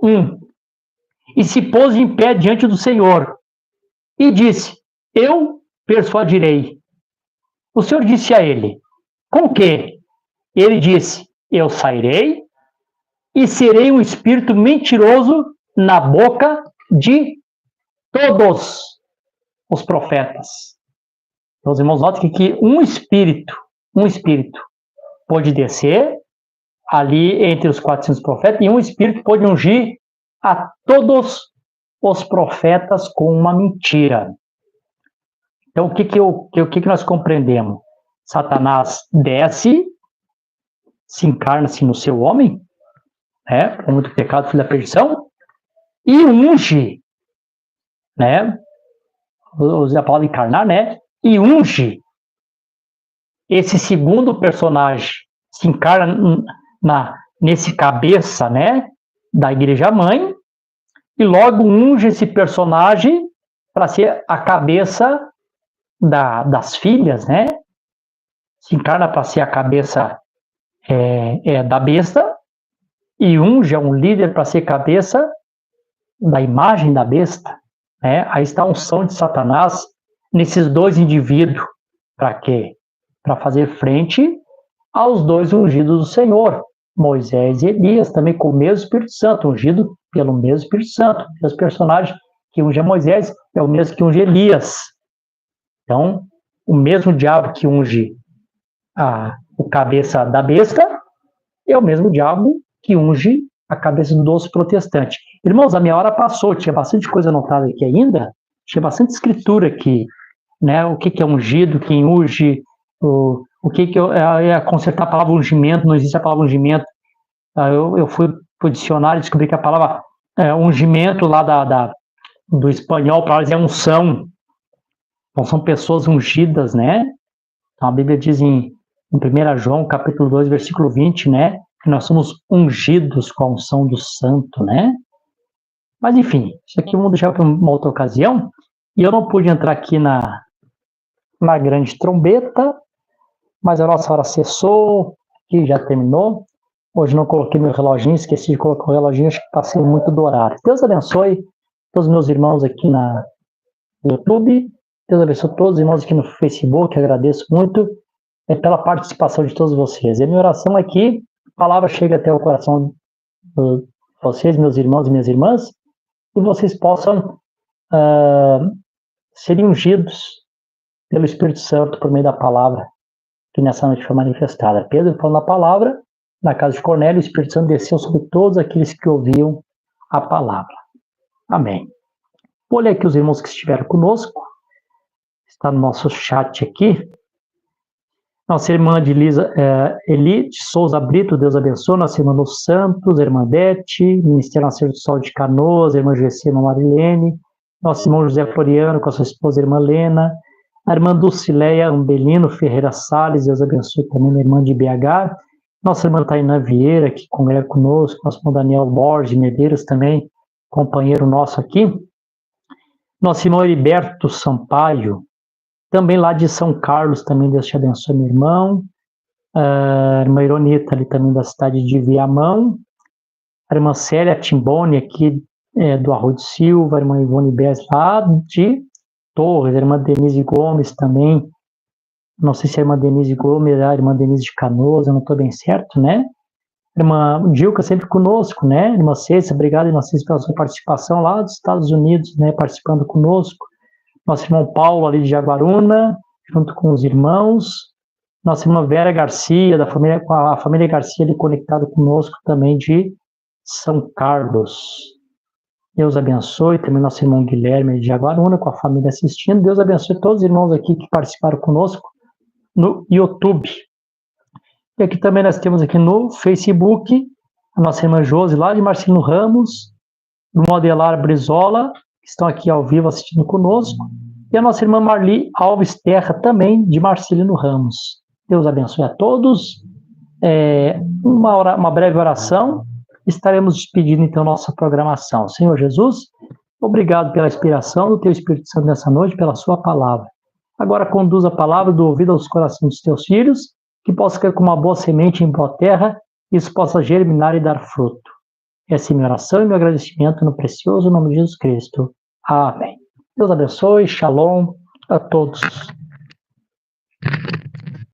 e se pôs em pé diante do Senhor, e disse: eu persuadirei. O Senhor disse a ele: com que? Ele disse: eu sairei e serei um espírito mentiroso na boca de todos os profetas. Então, os irmãos, notem que um espírito pode descer ali entre os 400 profetas, e um espírito pode ungir a todos os profetas com uma mentira. Então, o que nós compreendemos? Satanás desce, se encarna-se no seu homem, né, como do pecado, filho da perdição, e unge, né, usa a palavra encarnar, né, e unge esse segundo personagem, se encarna nesse cabeça, né, da igreja mãe, e logo unge esse personagem para ser a cabeça das filhas, né? Se encarna para ser a cabeça da besta, e unge um líder para ser cabeça da imagem da besta, né? Aí está a unção de Satanás nesses dois indivíduos. Para quê? Para fazer frente aos dois ungidos do Senhor, Moisés e Elias, também com o mesmo Espírito Santo, ungido pelo mesmo Espírito Santo. Os personagens que unge Moisés é o mesmo que unge Elias. Então, o mesmo diabo que unge o cabeça da besta é o mesmo diabo que unge a cabeça dos protestantes. Irmãos, a minha hora passou, tinha bastante coisa anotada aqui ainda, tinha bastante escritura aqui, né? O que é ungido, quem unge, o que é consertar a palavra ungimento, não existe a palavra ungimento. Eu fui para o dicionário e descobri que a palavra ungimento lá do espanhol para eles é unção. Então são pessoas ungidas, né? Então a Bíblia diz em 1 João, capítulo 2, versículo 20, né? Que nós somos ungidos com a unção do santo, né? Mas enfim, isso aqui vamos deixar para uma outra ocasião. E eu não pude entrar aqui na grande trombeta, mas a nossa hora cessou, que já terminou. Hoje não coloquei meu reloginho, esqueci de colocar o reloginho, acho que passei muito do horário. Deus abençoe todos os meus irmãos aqui no YouTube, Deus abençoe todos os irmãos aqui no Facebook, agradeço muito pela participação de todos vocês. E a minha oração é que a palavra chegue até o coração de vocês, meus irmãos e minhas irmãs, e vocês possam serem ungidos pelo Espírito Santo por meio da palavra que nessa noite foi manifestada. Pedro falando a palavra, na casa de Cornélio, o Espírito Santo desceu sobre todos aqueles que ouviam a palavra. Amém. Vou ler aqui os irmãos que estiveram conosco. Está no nosso chat aqui. Nossa irmã de Eli de Souza Brito, Deus abençoe. Nossa irmã dos Santos, irmã Beth, Ministério Nascer do Sol de Canoas, irmã Gessi, irmã Marilene. Nosso irmão José Floriano, com a sua esposa, irmã Lena. A irmã Dulcileia Ambelino Ferreira Salles, Deus abençoe também, minha irmã de BH. Nossa irmã Tainã Vieira, que congrega conosco. Nosso irmão Daniel Borges Medeiros também, companheiro nosso aqui. Nosso irmão Heriberto Sampaio, também lá de São Carlos, também Deus te abençoe, meu irmão. A irmã Ironita, ali também da cidade de Viamão. A irmã Célia Timboni, aqui do Arroio de Silva. A irmã Ivone Bez, lá de Torres. A irmã Denise Gomes também. Não sei se é a irmã Denise Gomes, a irmã Denise de Canoas, eu não estou bem certo, né? A irmã Dilca sempre conosco, né? A irmã Cêcia, obrigado, irmã Cêcia, pela sua participação lá dos Estados Unidos, né? Participando conosco. Nosso irmão Paulo, ali de Jaguaruna, junto com os irmãos. Nossa irmã Vera Garcia, com a família Garcia, ali conectado conosco também de São Carlos. Deus abençoe. Também nosso irmão Guilherme de Jaguaruna, com a família assistindo. Deus abençoe todos os irmãos aqui que participaram conosco no YouTube. E aqui também nós temos aqui no Facebook a nossa irmã Josi, lá de Marcelino Ramos, do Modelar Brizola, que estão aqui ao vivo assistindo conosco, e a nossa irmã Marli Alves Terra, também de Marcelino Ramos. Deus abençoe a todos. Uma breve oração, estaremos despedindo então nossa programação. Senhor Jesus, obrigado pela inspiração do Teu Espírito Santo nessa noite, pela Sua palavra. Agora conduz a palavra do ouvido aos corações dos Teus filhos, que possa cair como uma boa semente em boa terra, e isso possa germinar e dar fruto. Essa é minha oração e meu agradecimento no precioso nome de Jesus Cristo. Amém. Deus abençoe, shalom a todos.